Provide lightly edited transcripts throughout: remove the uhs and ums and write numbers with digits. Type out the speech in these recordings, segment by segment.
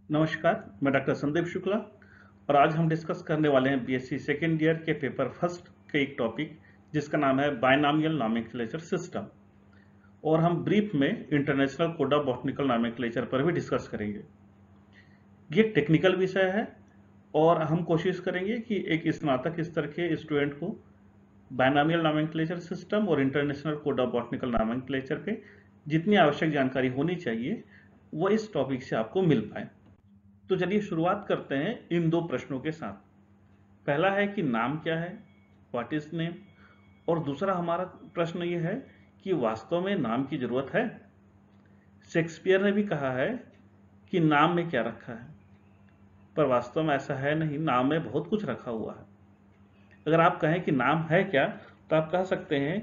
नमस्कार, मैं डॉक्टर संदीप शुक्ला और आज हम डिस्कस करने वाले हैं बीएससी सेकेंड ईयर के पेपर फर्स्ट के एक टॉपिक जिसका नाम है बायनॉमियल नॉमेनक्लेचर सिस्टम। और हम ब्रीफ में international code of botanical nomenclature पर भी डिस्कस करेंगे। ये टेक्निकल विषय है और हम कोशिश करेंगे कि एक स्नातक स्तर के स्टूडेंट को बायनॉमियल नॉमेनक्लेचर सिस्टम और international code of botanical nomenclature पे जितनी आवश्यक जानकारी होनी चाहिए वो इस टॉपिक से आपको मिल पाए। तो चलिए शुरुआत करते हैं इन दो प्रश्नों के साथ। पहला है कि नाम क्या है, व्हाट इज नेम, और दूसरा हमारा प्रश्न यह है कि वास्तव में नाम की जरूरत है। शेक्सपियर ने भी कहा है कि नाम में क्या रखा है, पर वास्तव में ऐसा है नहीं, नाम में बहुत कुछ रखा हुआ है। अगर आप कहें कि नाम है क्या, तो आप कह सकते हैं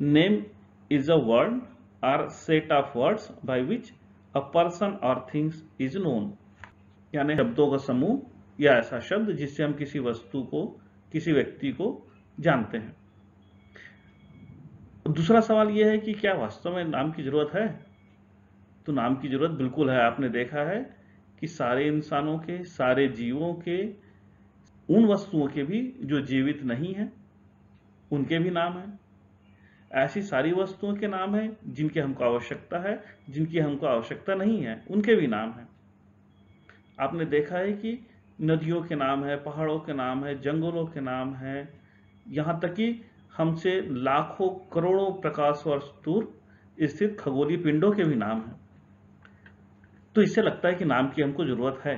नेम इज अ वर्ड और set of words by which a person और थिंग्स इज नोन, यानी शब्दों का समूह या ऐसा शब्द जिससे हम किसी वस्तु को, किसी व्यक्ति को जानते हैं। दूसरा सवाल यह है कि क्या वास्तव में नाम की जरूरत है? तो नाम की जरूरत बिल्कुल है। आपने देखा है कि सारे इंसानों के, सारे जीवों के, उन वस्तुओं के भी जो जीवित नहीं है उनके भी नाम है। ऐसी सारी वस्तुओं के नाम है जिनकी हमको आवश्यकता है, जिनकी हमको आवश्यकता नहीं है उनके भी नाम है। आपने देखा है कि नदियों के नाम है, पहाड़ों के नाम है, जंगलों के नाम है, यहां तक कि हमसे लाखों करोड़ों प्रकाश वर्ष दूर स्थित खगोलीय पिंडों के भी नाम है। तो इससे लगता है कि नाम की हमको जरूरत है।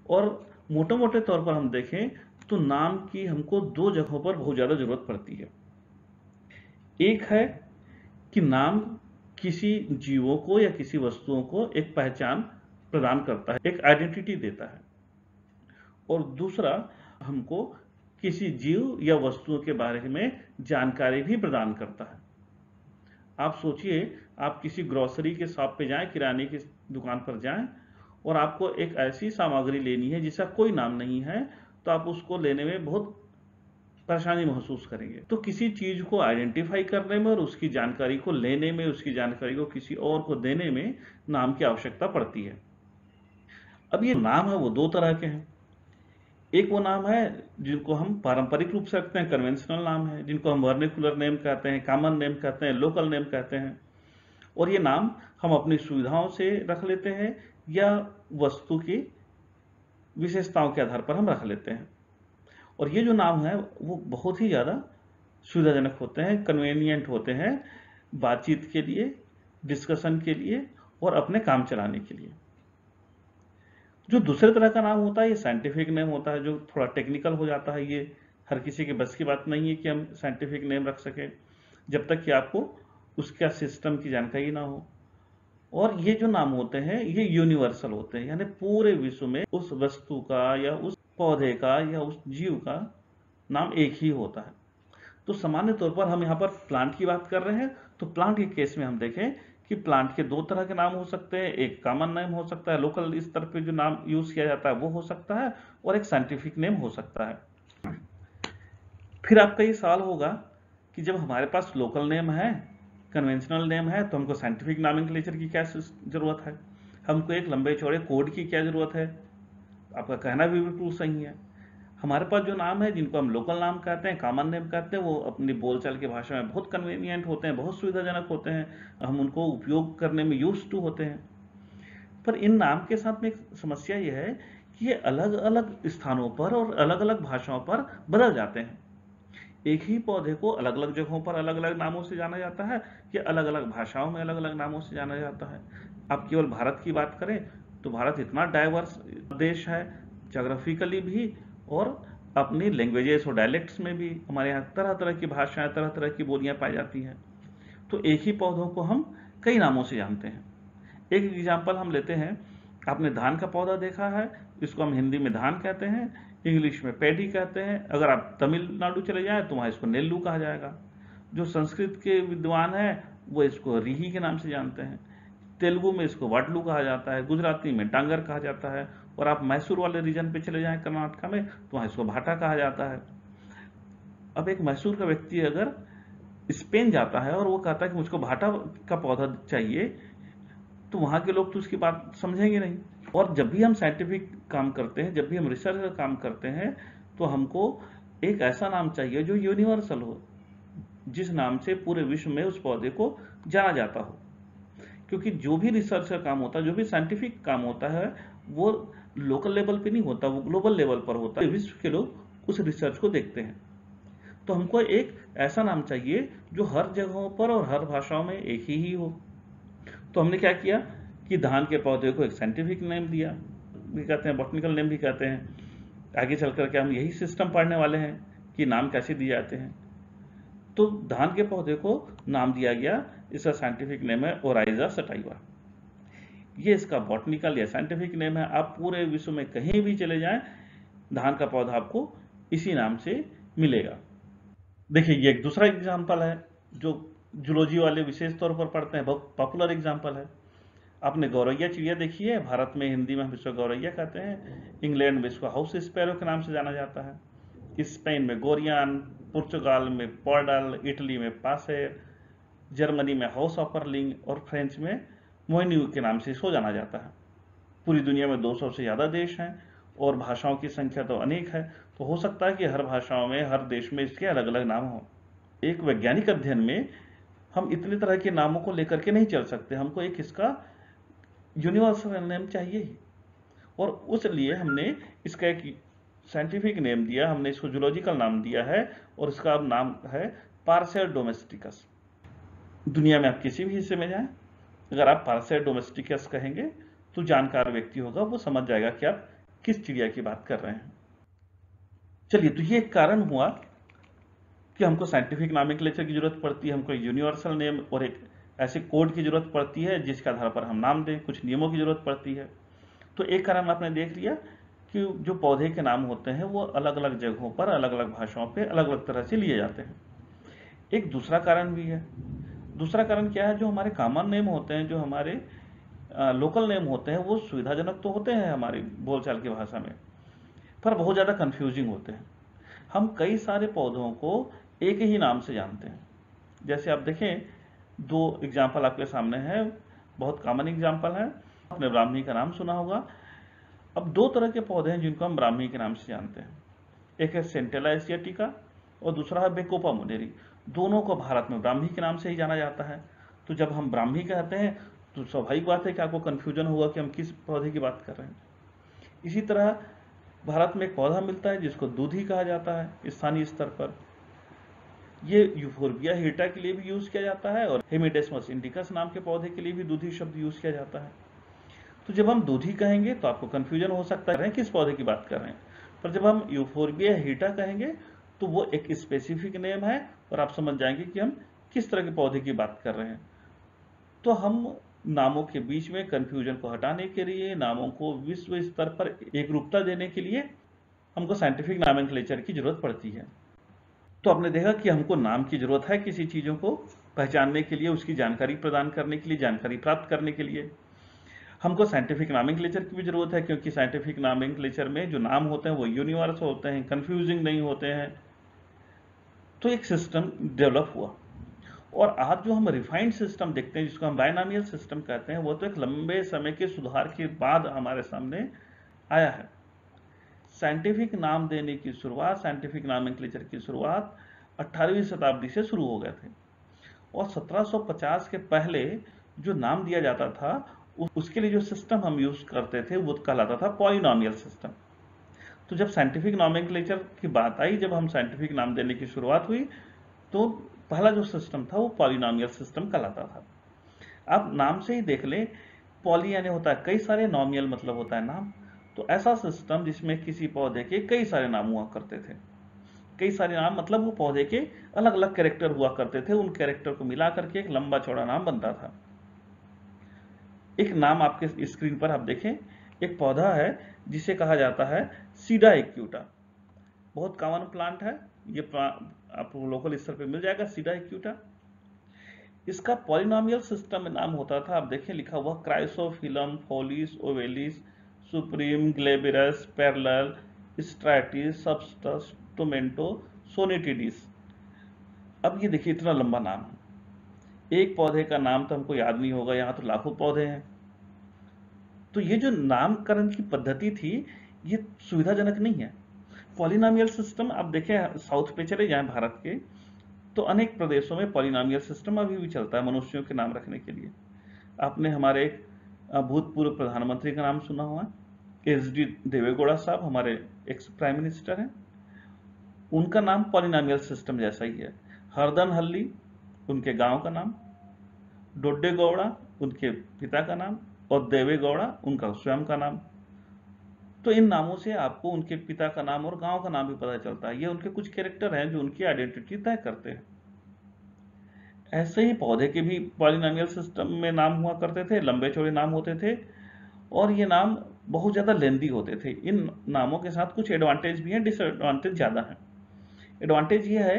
और मोटे मोटे तौर पर हम देखें तो नाम की हमको दो जगहों पर बहुत ज्यादा जरूरत पड़ती है। एक है कि नाम किसी जीवों को या किसी वस्तुओं को एक पहचान प्रदान करता है, एक आइडेंटिटी देता है। और दूसरा हमको किसी जीव या वस्तुओं के बारे में जानकारी भी प्रदान करता है। आप सोचिए, आप किसी ग्रोसरी के शॉप पे जाएं, किराने की दुकान पर जाएं और आपको एक ऐसी सामग्री लेनी है जिसका कोई नाम नहीं है, तो आप उसको लेने में बहुत परेशानी महसूस करेंगे। तो किसी चीज को आइडेंटिफाई करने में और उसकी जानकारी को लेने में, उसकी जानकारी को किसी और को देने में नाम की आवश्यकता पड़ती है। अब ये नाम है वो दो तरह के हैं। एक वो नाम है जिनको हम पारंपरिक रूप से रखते हैं, कन्वेंशनल नाम है, जिनको हम वर्निकुलर नेम कहते हैं, कॉमन नेम कहते हैं, लोकल नेम कहते हैं। और ये नाम हम अपनी सुविधाओं से रख लेते हैं या वस्तु की विशेषताओं के आधार पर हम रख लेते हैं। और ये जो नाम है वो बहुत ही ज्यादा सुविधाजनक होते हैं, कन्वीनियंट होते हैं बातचीत के लिए, डिस्कशन के लिए और अपने काम चलाने के लिए। जो दूसरे तरह का नाम होता है ये साइंटिफिक नेम होता है, जो थोड़ा टेक्निकल हो जाता है। ये हर किसी के बस की बात नहीं है कि हम साइंटिफिक नेम रख सकें जब तक कि आपको उसका सिस्टम की जानकारी ना हो। और ये जो नाम होते हैं ये यूनिवर्सल होते हैं, यानी पूरे विश्व में उस वस्तु का या उस पौधे का या उस जीव का नाम एक ही होता है। तो सामान्य तौर पर हम यहाँ पर प्लांट की बात कर रहे हैं, तो प्लांट के केस में हम देखें कि प्लांट के दो तरह के नाम हो सकते हैं। एक कॉमन नेम हो सकता है, लोकल स्तर पे जो नाम यूज किया जाता है वो हो सकता है, और एक साइंटिफिक नेम हो सकता है। फिर आपका ये सवाल होगा कि जब हमारे पास लोकल नेम है, कन्वेंशनल नेम है, तो हमको साइंटिफिक नॉमेनक्लेचर की क्या जरूरत है, हमको एक लंबे चौड़े कोड की क्या जरूरत है? आपका कहना भी बिल्कुल सही है। हमारे पास जो नाम है जिनको हम लोकल नाम कहते हैं, कॉमन नेम कहते हैं, वो अपनी बोलचाल की भाषा में बहुत कन्वीनियंट होते हैं, बहुत सुविधाजनक होते हैं, हम उनको उपयोग करने में यूज टू होते हैं। पर इन नाम के साथ में एक समस्या यह है कि ये अलग अलग स्थानों पर और अलग अलग भाषाओं पर बदल जाते हैं। एक ही पौधे को अलग अलग जगहों पर अलग अलग नामों से जाना जाता है, या अलग अलग भाषाओं में अलग अलग नामों से जाना जाता है। आप केवल भारत की बात करें तो भारत इतना डाइवर्स देश है, जोग्राफिकली भी और अपनी लैंग्वेजेस और डायलेक्ट्स में भी। हमारे यहाँ तरह तरह की भाषाएं, तरह तरह की बोलियां पाई जाती हैं। तो एक ही पौधों को हम कई नामों से जानते हैं। एक एग्जाम्पल हम लेते हैं, आपने धान का पौधा देखा है, इसको हम हिंदी में धान कहते हैं, इंग्लिश में पैडी कहते हैं। अगर आप तमिलनाडु चले जाएं तो वहां इसको नेल्लू कहा जाएगा। जो संस्कृत के विद्वान हैं वो इसको रिही के नाम से जानते हैं। तेलुगु में इसको वाटलू कहा जाता है, गुजराती में डांगर कहा जाता है, और आप मैसूर वाले रीजन पे चले जाएं कर्नाटका में तो वहां इसको भाटा कहा जाता है। अब एक मैसूर का व्यक्ति अगर स्पेन जाता है और वो कहता है कि मुझको भाटा का पौधा चाहिए, तो वहां के लोग तो उसकी बात समझेंगे नहीं, और जब भी हम साइंटिफिक काम करते हैं, जब भी हम रिसर्च का काम करते हैं, तो हमको एक ऐसा नाम चाहिए जो यूनिवर्सल हो, जिस नाम से पूरे विश्व में उस पौधे को जाना जाता हो। क्योंकि जो भी रिसर्च का काम होता है, जो भी साइंटिफिक काम होता है, वो लोकल लेवल पे नहीं होता, वो ग्लोबल लेवल पर होता है। विश्व के लोग उस रिसर्च को देखते हैं। तो हमको एक ऐसा नाम चाहिए जो हर जगहों पर और हर भाषाओं में एक ही हो। तो हमने क्या किया कि धान के पौधे को एक साइंटिफिक नेम दिया, भी कहते हैं, बॉटनिकल नेम भी कहते हैं। आगे चल करके हम यही सिस्टम पढ़ने वाले हैं कि नाम कैसे दिए जाते हैं। तो धान के पौधे को नाम दिया गया, इसका साइंटिफिक नेम है ओराइजा सटाइवा। ये इसका बॉटनिकल या साइंटिफिक नेम है। आप पूरे विश्व में कहीं भी चले जाएं, धान का पौधा आपको इसी नाम से मिलेगा। देखिए, ये एक दूसरा एग्जाम्पल है जो जूलॉजी वाले विशेष तौर पर पढ़ते हैं, बहुत पॉपुलर एग्जाम्पल है। आपने गौरैया चिड़िया देखी है? भारत में हिंदी में हम इसको गौरैया कहते हैं, इंग्लैंड में इसको हाउस स्पैरो के नाम से जाना जाता है, स्पेन में गोरियान, पुर्तगाल में पॉर्डल, इटली में पासेर, जर्मनी में हाउस ऑफरलिंग और फ्रेंच में मोइन्यू के नाम से इसको जाना जाता है। पूरी दुनिया में 200 से ज़्यादा देश हैं और भाषाओं की संख्या तो अनेक है। तो हो सकता है कि हर भाषाओं में, हर देश में इसके अलग अलग नाम हों। एक वैज्ञानिक अध्ययन में हम इतने तरह के नामों को लेकर के नहीं चल सकते, हमको एक इसका यूनिवर्सल नेम चाहिए ही। और उस लिए हमने इसका एक साइंटिफिक नेम दिया, हमने इसको जूलॉजिकल नाम दिया है और इसका नाम है पार्सेर डोमेस्टिकस। दुनिया में आप किसी भी हिस्से में जाएं, अगर आप पार्सेर डोमेस्टिकस कहेंगे तो जानकार व्यक्ति होगा, वो समझ जाएगा कि आप किस चिड़िया की बात कर रहे हैं। चलिए, तो ये एक कारण हुआ कि हमको साइंटिफिक नॉमेनक्लेचर की जरूरत पड़ती है, हमको यूनिवर्सल नेम और एक ऐसे कोड की जरूरत पड़ती है जिसके आधार पर हम नाम दें, कुछ नियमों की जरूरत पड़ती है। तो एक कारण आपने देख लिया कि जो पौधे के नाम होते हैं वो अलग अलग जगहों पर, अलग अलग भाषाओं पे अलग अलग तरह से लिए जाते हैं। एक दूसरा कारण भी है। दूसरा कारण क्या है? जो हमारे कॉमन नेम होते हैं, जो हमारे लोकल नेम होते हैं, वो सुविधाजनक तो होते हैं हमारी बोलचाल की भाषा में, पर बहुत ज़्यादा कंफ्यूजिंग होते हैं। हम कई सारे पौधों को एक ही नाम से जानते हैं। जैसे आप देखें, दो एग्जाम्पल आपके सामने है, बहुत कॉमन एग्जाम्पल है, आपने ब्राह्मी का नाम सुना होगा। अब दो तरह के पौधे हैं जिनको हम ब्राह्मी के नाम से जानते हैं, एक है सेंटेला एशियाटिका और दूसरा है बेकोपा मुनेरी। दोनों को भारत में ब्राह्मी के नाम से ही जाना जाता है। तो जब हम ब्राह्मी कहते हैं तो स्वाभाविक बात है कि आपको कन्फ्यूजन होगा कि हम किस पौधे की बात कर रहे हैं। इसी तरह भारत में एक पौधा मिलता है जिसको दूधी कहा जाता है स्थानीय स्तर पर। ये यूफोर्बिया हीटा के लिए भी यूज किया जाता है और हेमिडेस्मस इंडिकस नाम के पौधे के लिए भी दूधी शब्द यूज किया जाता है। तो जब हम दूधी कहेंगे तो आपको कंफ्यूजन हो सकता है किस पौधे की बात कर रहे हैं, पर जब हम यूफोर्बिया हीटा कहेंगे तो वो एक स्पेसिफिक नेम है और आप समझ जाएंगे कि हम किस तरह के पौधे की बात कर रहे हैं। तो हम नामों के बीच में कंफ्यूजन को हटाने के लिए, नामों को विश्व स्तर पर एक रूपता देने के लिए हमको साइंटिफिक नॉमेनक्लेचर की जरूरत पड़ती है। तो आपने देखा कि हमको नाम की जरूरत है किसी चीजों को पहचानने के लिए, उसकी जानकारी प्रदान करने के लिए, जानकारी प्राप्त करने के लिए। हमको साइंटिफिक नॉमेनक्लेचर की भी जरूरत है, क्योंकि साइंटिफिक नॉमेनक्लेचर में जो नाम होते हैं वो यूनिवर्सल होते हैं, कंफ्यूजिंग नहीं होते हैं। तो एक सिस्टम डेवलप हुआ और आज जो हम रिफाइंड सिस्टम देखते हैं, जिसको हम बायनॉमियल सिस्टम कहते हैं, वो तो एक लंबे समय के सुधार के बाद हमारे सामने आया है। साइंटिफिक नाम देने की शुरुआत, साइंटिफिक नॉमेनक्लेचर की शुरुआत 18वीं शताब्दी से शुरू हो गए थे और 1750 के पहले जो नाम दिया जाता था उसके लिए जो सिस्टम हम यूज करते थे वो कहलाता था पॉलिनॉमियल सिस्टम। तो जब साइंटिफिक नॉमेनक्लेचर की बात आई, जब हम साइंटिफिक नाम देने की शुरुआत हुई, तो पहला जो सिस्टम था वो पॉलिनॉमियल सिस्टम कहलाता था। आप नाम से ही देख लें, पॉली यानी होता है कई सारे, नॉमियल मतलब होता है नाम। तो ऐसा सिस्टम जिसमें किसी पौधे के कई सारे नाम हुआ करते थे। कई सारे नाम मतलब वो पौधे के अलग अलग कैरेक्टर हुआ करते थे, उन कैरेक्टर को मिला करके एक लंबा चौड़ा नाम बनता था। एक नाम आपके स्क्रीन पर आप देखें, एक पौधा है जिसे कहा जाता है सीडा एक्यूटा। बहुत कॉमन प्लांट है ये, आपको लोकल स्तर पे मिल जाएगा सीडा एक्यूटा। इसका पॉलिनॉमियल सिस्टम में नाम होता था, आप देखें लिखा हुआ क्राइसोफिलम, फोलिस, ओवेलिस, सुप्रीम, ग्लेबिरस, पैरेलल, स्ट्रैटिस, सबस्टस, टोमेंटो, सोनेटिडिस। अब ये देखिए इतना लंबा नाम है। एक पौधे का नाम तो हमको याद नहीं होगा, यहाँ तो लाखों पौधे हैं। तो ये जो नामकरण की पद्धति थी ये सुविधाजनक नहीं है। पॉलिनोमियल सिस्टम आप देखें, साउथ पे चले जाएं भारत के, तो अनेक प्रदेशों में पॉलिनोमियल सिस्टम अभी भी चलता है मनुष्यों के नाम रखने के लिए। आपने हमारे एक भूतपूर्व प्रधानमंत्री का नाम सुना हुआ है, एच.डी. देवेगौड़ा साहब, हमारे एक्स प्राइम मिनिस्टर हैं, उनका नाम पॉलिनोमियल सिस्टम जैसा ही है। हरदन हल्ली उनके गांव का नाम, डोड्डे गौड़ा उनके पिता का नाम, और देवे गौड़ा उनका स्वयं का नाम। तो इन नामों से आपको उनके पिता का नाम और गांव का नाम भी पता चलता है। ये उनके कुछ कैरेक्टर हैं जो उनकी आइडेंटिटी तय करते हैं। ऐसे ही पौधे के भी पॉलिनोमियल सिस्टम में नाम हुआ करते थे, लंबे चौड़े नाम होते थे, और ये नाम बहुत ज्यादा लेंदी होते थे। इन नामों के साथ कुछ एडवांटेज भी हैं, डिसएडवांटेज ज्यादा है। एडवांटेज ये है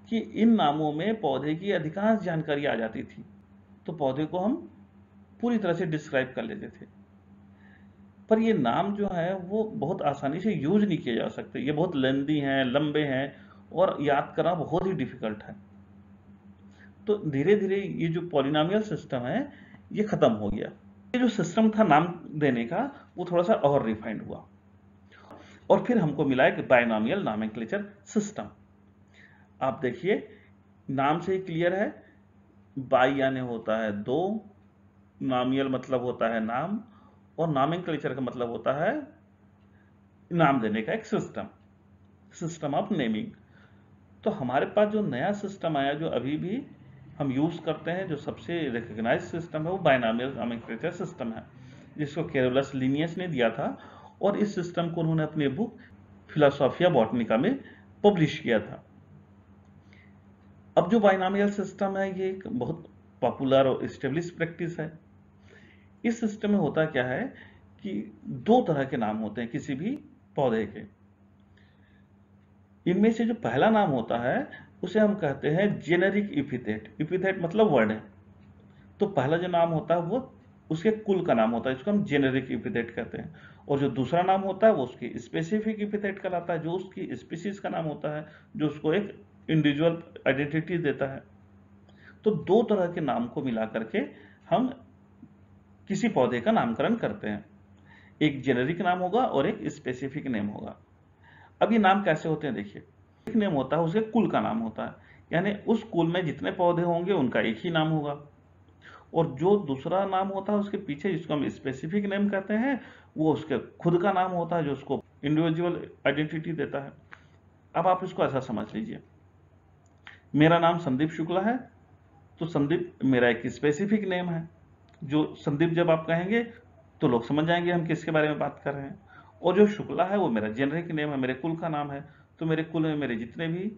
कि इन नामों में पौधे की अधिकांश जानकारी आ जाती थी, तो पौधे को हम पूरी तरह से डिस्क्राइब कर लेते थे। पर ये नाम जो है वो बहुत आसानी से यूज नहीं किए जा सकते, ये बहुत लेंदी हैं, लंबे हैं, और याद करना बहुत ही डिफिकल्ट है। तो धीरे धीरे ये जो पॉलिनोमियल सिस्टम है ये खत्म हो गया। ये जो सिस्टम था नाम देने का वो थोड़ा सा और रिफाइंड हुआ, और फिर हमको मिला एक बायनोमियल नॉमेनक्लेचर सिस्टम। आप देखिए, नाम से ही क्लियर है, बाई यानी होता है दो, नॉमियल मतलब होता है नाम, और नॉमेनक्लेचर का मतलब होता है नाम देने का एक सिस्टम, सिस्टम ऑफ नेमिंग। तो हमारे पास जो नया सिस्टम आया, जो अभी भी हम यूज करते हैं, जो सबसे रिकॉग्नाइज सिस्टम है, वो बायनोमियल नॉमेनक्लेचर सिस्टम है, जिसको कैरोलस लिनियस ने दिया था, और इस सिस्टम को उन्होंने अपनी बुक फिलोसोफिया बॉटनिका में पब्लिश किया था। अब जो बायनोमियल सिस्टम है ये एक बहुत पॉपुलर और एस्टेब्लिश प्रैक्टिस है। इस सिस्टम में होता क्या है कि दो तरह के नाम होते हैं किसी भी पौधे के। इनमें से जो पहला नाम होता है उसे हम कहते हैं जेनेरिक इपिथेट। इपिथेट मतलब वर्ड है। तो पहला जो नाम होता है वो उसके कुल का नाम होता है, इसको हम जेनेरिक इपिथेट कहते हैं। और जो दूसरा नाम होता है वो उसकी स्पेसिफिक इपिथेट कहलाता है, जो उसकी स्पीसीज का नाम होता है, जो उसको एक इंडिविजुअल आइडेंटिटी देता है। तो दो तरह के नाम को मिला करके हम किसी पौधे का नामकरण करते हैं। एक जेनेरिक नाम होगा और एक स्पेसिफिक नेम होगा। अब ये नाम कैसे होते हैं देखिए, एक नेम होता है उसके कुल का नाम होता है, यानी उस कुल में जितने पौधे होंगे उनका एक ही नाम होगा। और जो दूसरा नाम होता है उसके पीछे, जिसको हम स्पेसिफिक नेम कहते हैं, वो उसके खुद का नाम होता है, जो उसको इंडिविजुअल आइडेंटिटी देता है। अब आप इसको ऐसा समझ लीजिए, मेरा नाम संदीप शुक्ला है, तो संदीप मेरा एक स्पेसिफिक नेम है। जो संदीप जब आप कहेंगे तो लोग समझ जाएंगे हम किसके बारे में बात कर रहे हैं। और जो शुक्ला है वो मेरा जेनरिक नेम है, मेरे कुल का नाम है। तो मेरे कुल में मेरे जितने भी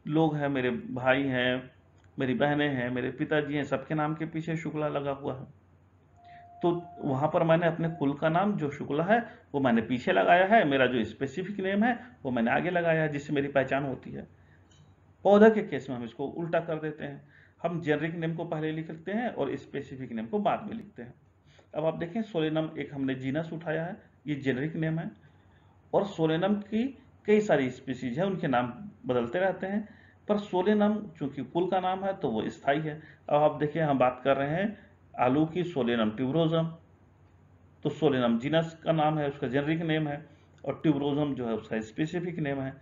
लोग हैं, मेरे भाई हैं, मेरी बहनें हैं, मेरे पिताजी हैं, सबके नाम के पीछे शुक्ला लगा हुआ है। तो वहां पर मैंने अपने कुल का नाम जो शुक्ला है वो मैंने पीछे लगाया है, मेरा जो स्पेसिफिक नेम है वो मैंने आगे लगाया है, जिससे मेरी पहचान होती है। पौधा के केस में हम इसको उल्टा कर देते हैं, हम जेनरिक नेम को पहले लिखते हैं और स्पेसिफिक नेम को बाद में लिखते हैं। अब आप देखें, सोलेनम एक हमने जीनस उठाया है, ये जेनरिक नेम है, और सोलेनम की कई सारी स्पीसीज है, उनके नाम बदलते रहते हैं, पर सोलेनम चूंकि कुल का नाम है तो वो स्थायी है। अब आप देखिए, हम बात कर रहे हैं आलू की, सोलेनम ट्यूबरोजम। तो सोलेनम जीनस का नाम है, उसका जेनरिक नेम है, और ट्यूबरोजम जो है उसका स्पेसिफिक नेम है।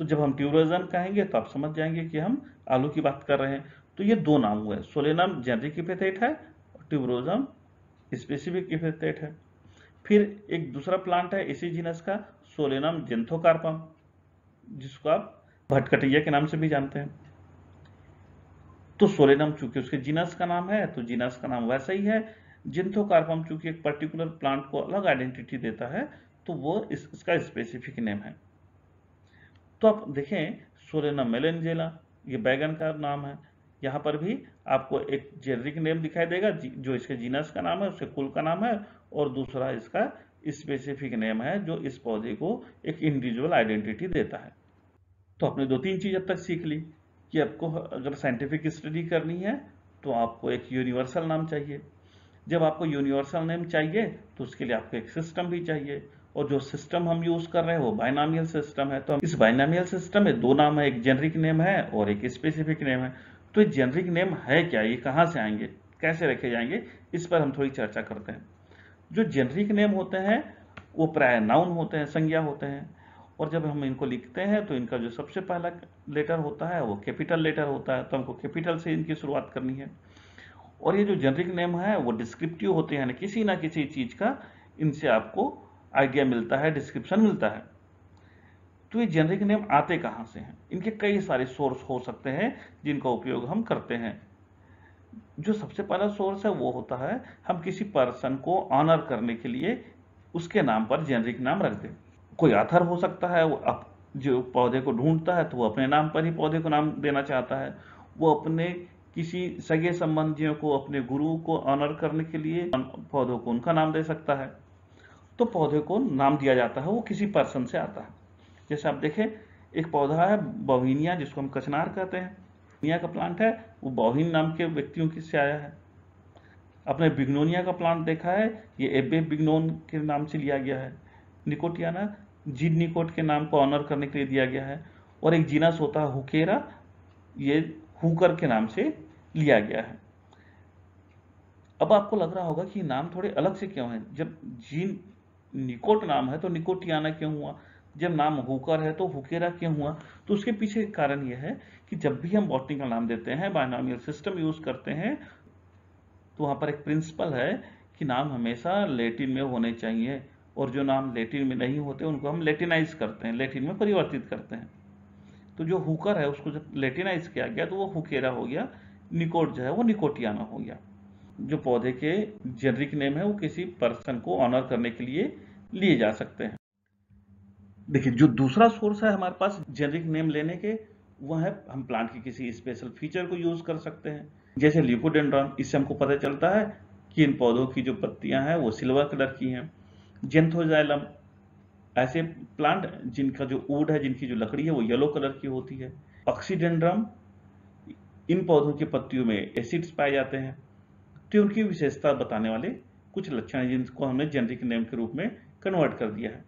तो जब हम ट्यूबरोजम कहेंगे तो आप समझ जाएंगे कि हम आलू की बात कर रहे हैं। तो ये दो नाम हुए, सोलेनम जेनरिक इपिथेट है और ट्यूबरोजम स्पेसिफिक इपिथेट है। फिर एक दूसरा प्लांट है इसी जीनस का, सोलेनम जेंथोकार्पम, जिसको आप भटकटैया के नाम से भी जानते हैं। तो सोलेनम चूंकि उसके जीनस का नाम है तो जीनस का नाम वैसा ही है। जिंथोकार्पम चूंकि एक पर्टिकुलर प्लांट को अलग आइडेंटिटी देता है तो वो इसका स्पेसिफिक नेम है। तो आप देखें, सोलेनम मेलेंजेला ये बैगन का नाम है, यहाँ पर भी आपको एक जेनरिक नेम दिखाई देगा जो इसके जीनस का नाम है, उसके कुल का नाम है, और दूसरा इसका स्पेसिफिक नेम है जो इस पौधे को एक इंडिविजुअल आइडेंटिटी देता है। तो आपने दो तीन चीज अब तक सीख ली कि आपको अगर साइंटिफिक स्टडी करनी है तो आपको एक यूनिवर्सल नाम चाहिए। जब आपको यूनिवर्सल नेम चाहिए तो उसके लिए आपको एक सिस्टम भी चाहिए, और जो सिस्टम हम यूज कर रहे हैं वो बायनोमियल सिस्टम है। तो इस बायनोमियल सिस्टम में दो नाम है, एक जेनरिक नेम है और एक स्पेसिफिक नेम है। तो ये जेनरिक नेम है क्या, ये कहाँ से आएंगे, कैसे रखे जाएंगे, इस पर हम थोड़ी चर्चा करते हैं। जो जेनरिक नेम होते हैं वो प्राय नाउन होते हैं, संज्ञा होते हैं, और जब हम इनको लिखते हैं तो इनका जो सबसे पहला लेटर होता है वो कैपिटल लेटर होता है, तो हमको कैपिटल से इनकी शुरुआत करनी है। और ये जो जेनरिक नेम है वो डिस्क्रिप्टिव होते हैं, यानी किसी ना किसी चीज का इनसे आपको आइडिया मिलता है, डिस्क्रिप्शन मिलता है। तो ये जेनरिक नेम आते कहां से हैं? इनके कई सारे सोर्स हो सकते हैं जिनका उपयोग हम करते हैं। जो सबसे पहला सोर्स है वो होता है हम किसी पर्सन को ऑनर करने के लिए उसके नाम पर जेनरिक नाम रख दें। कोई ऑथर हो सकता है, वो जो पौधे को ढूंढता है तो वो अपने नाम पर ही पौधे को नाम देना चाहता है। वो अपने किसी सगे संबंधियों को, अपने गुरु को ऑनर करने के लिए पौधों को उनका नाम दे सकता है। तो पौधे को नाम दिया जाता है, वो किसी पर्सन से आता है। जैसे आप देखें, एक पौधा है बॉहिनिया, जिसको हम कचनार कहते हैं, बॉहिनिया का प्लांट है, वो बॉहिन नाम के व्यक्तियों की से आया है। आपने बिग्नोनिया का प्लांट देखा है, ये एबे बिग्नोन के नाम से लिया गया है। निकोटियाना जीन निकोट के नाम को ऑनर करने के लिए दिया गया है। और एक जीनस होता है हुकेरा, ये हुकर के नाम से लिया गया है। अब आपको लग रहा होगा कि नाम थोड़े अलग से क्यों हैं? जब जीन निकोट नाम है तो निकोटियाना क्यों हुआ, जब नाम हुकर है तो हुकेरा क्यों हुआ? तो उसके पीछे कारण यह है कि जब भी हम बॉटनिकल नाम देते हैं, बायनॉमियल सिस्टम यूज करते हैं, तो वहां पर एक प्रिंसिपल है कि नाम हमेशा लैटिन में होने चाहिए, और जो नाम लैटिन में नहीं होते उनको हम लैटिनाइज करते हैं, लैटिन में परिवर्तित करते हैं। तो जो हुकर है उसको जब लैटिनाइज किया गया तो वो हुकेरा हो गया, निकोट जो है वो निकोटियाना हो गया। जो पौधे के जेनरिक नेम है वो किसी पर्सन को ऑनर करने के लिए लिए जा सकते हैं। देखिए, जो दूसरा सोर्स है हमारे पास जेनरिक नेम लेने के, वह है हम प्लांट की किसी स्पेशल फीचर को यूज कर सकते हैं। जैसे ल्यूकोडेंड्रॉन, इससे हमको पता चलता है कि इन पौधों की जो पत्तियां हैं वो सिल्वर कलर की हैं। जेंथोजाइलम, ऐसे प्लांट जिनका जो वुड है, जिनकी जो लकड़ी है वो येलो कलर की होती है। ऑक्सीडेंड्रम, इन पौधों की पत्तियों में एसिड्स पाए जाते हैं। तो उनकी विशेषता बताने वाले कुछ लक्षण हैं जिनको हमने जेनरिक नेम के रूप में कन्वर्ट कर दिया है।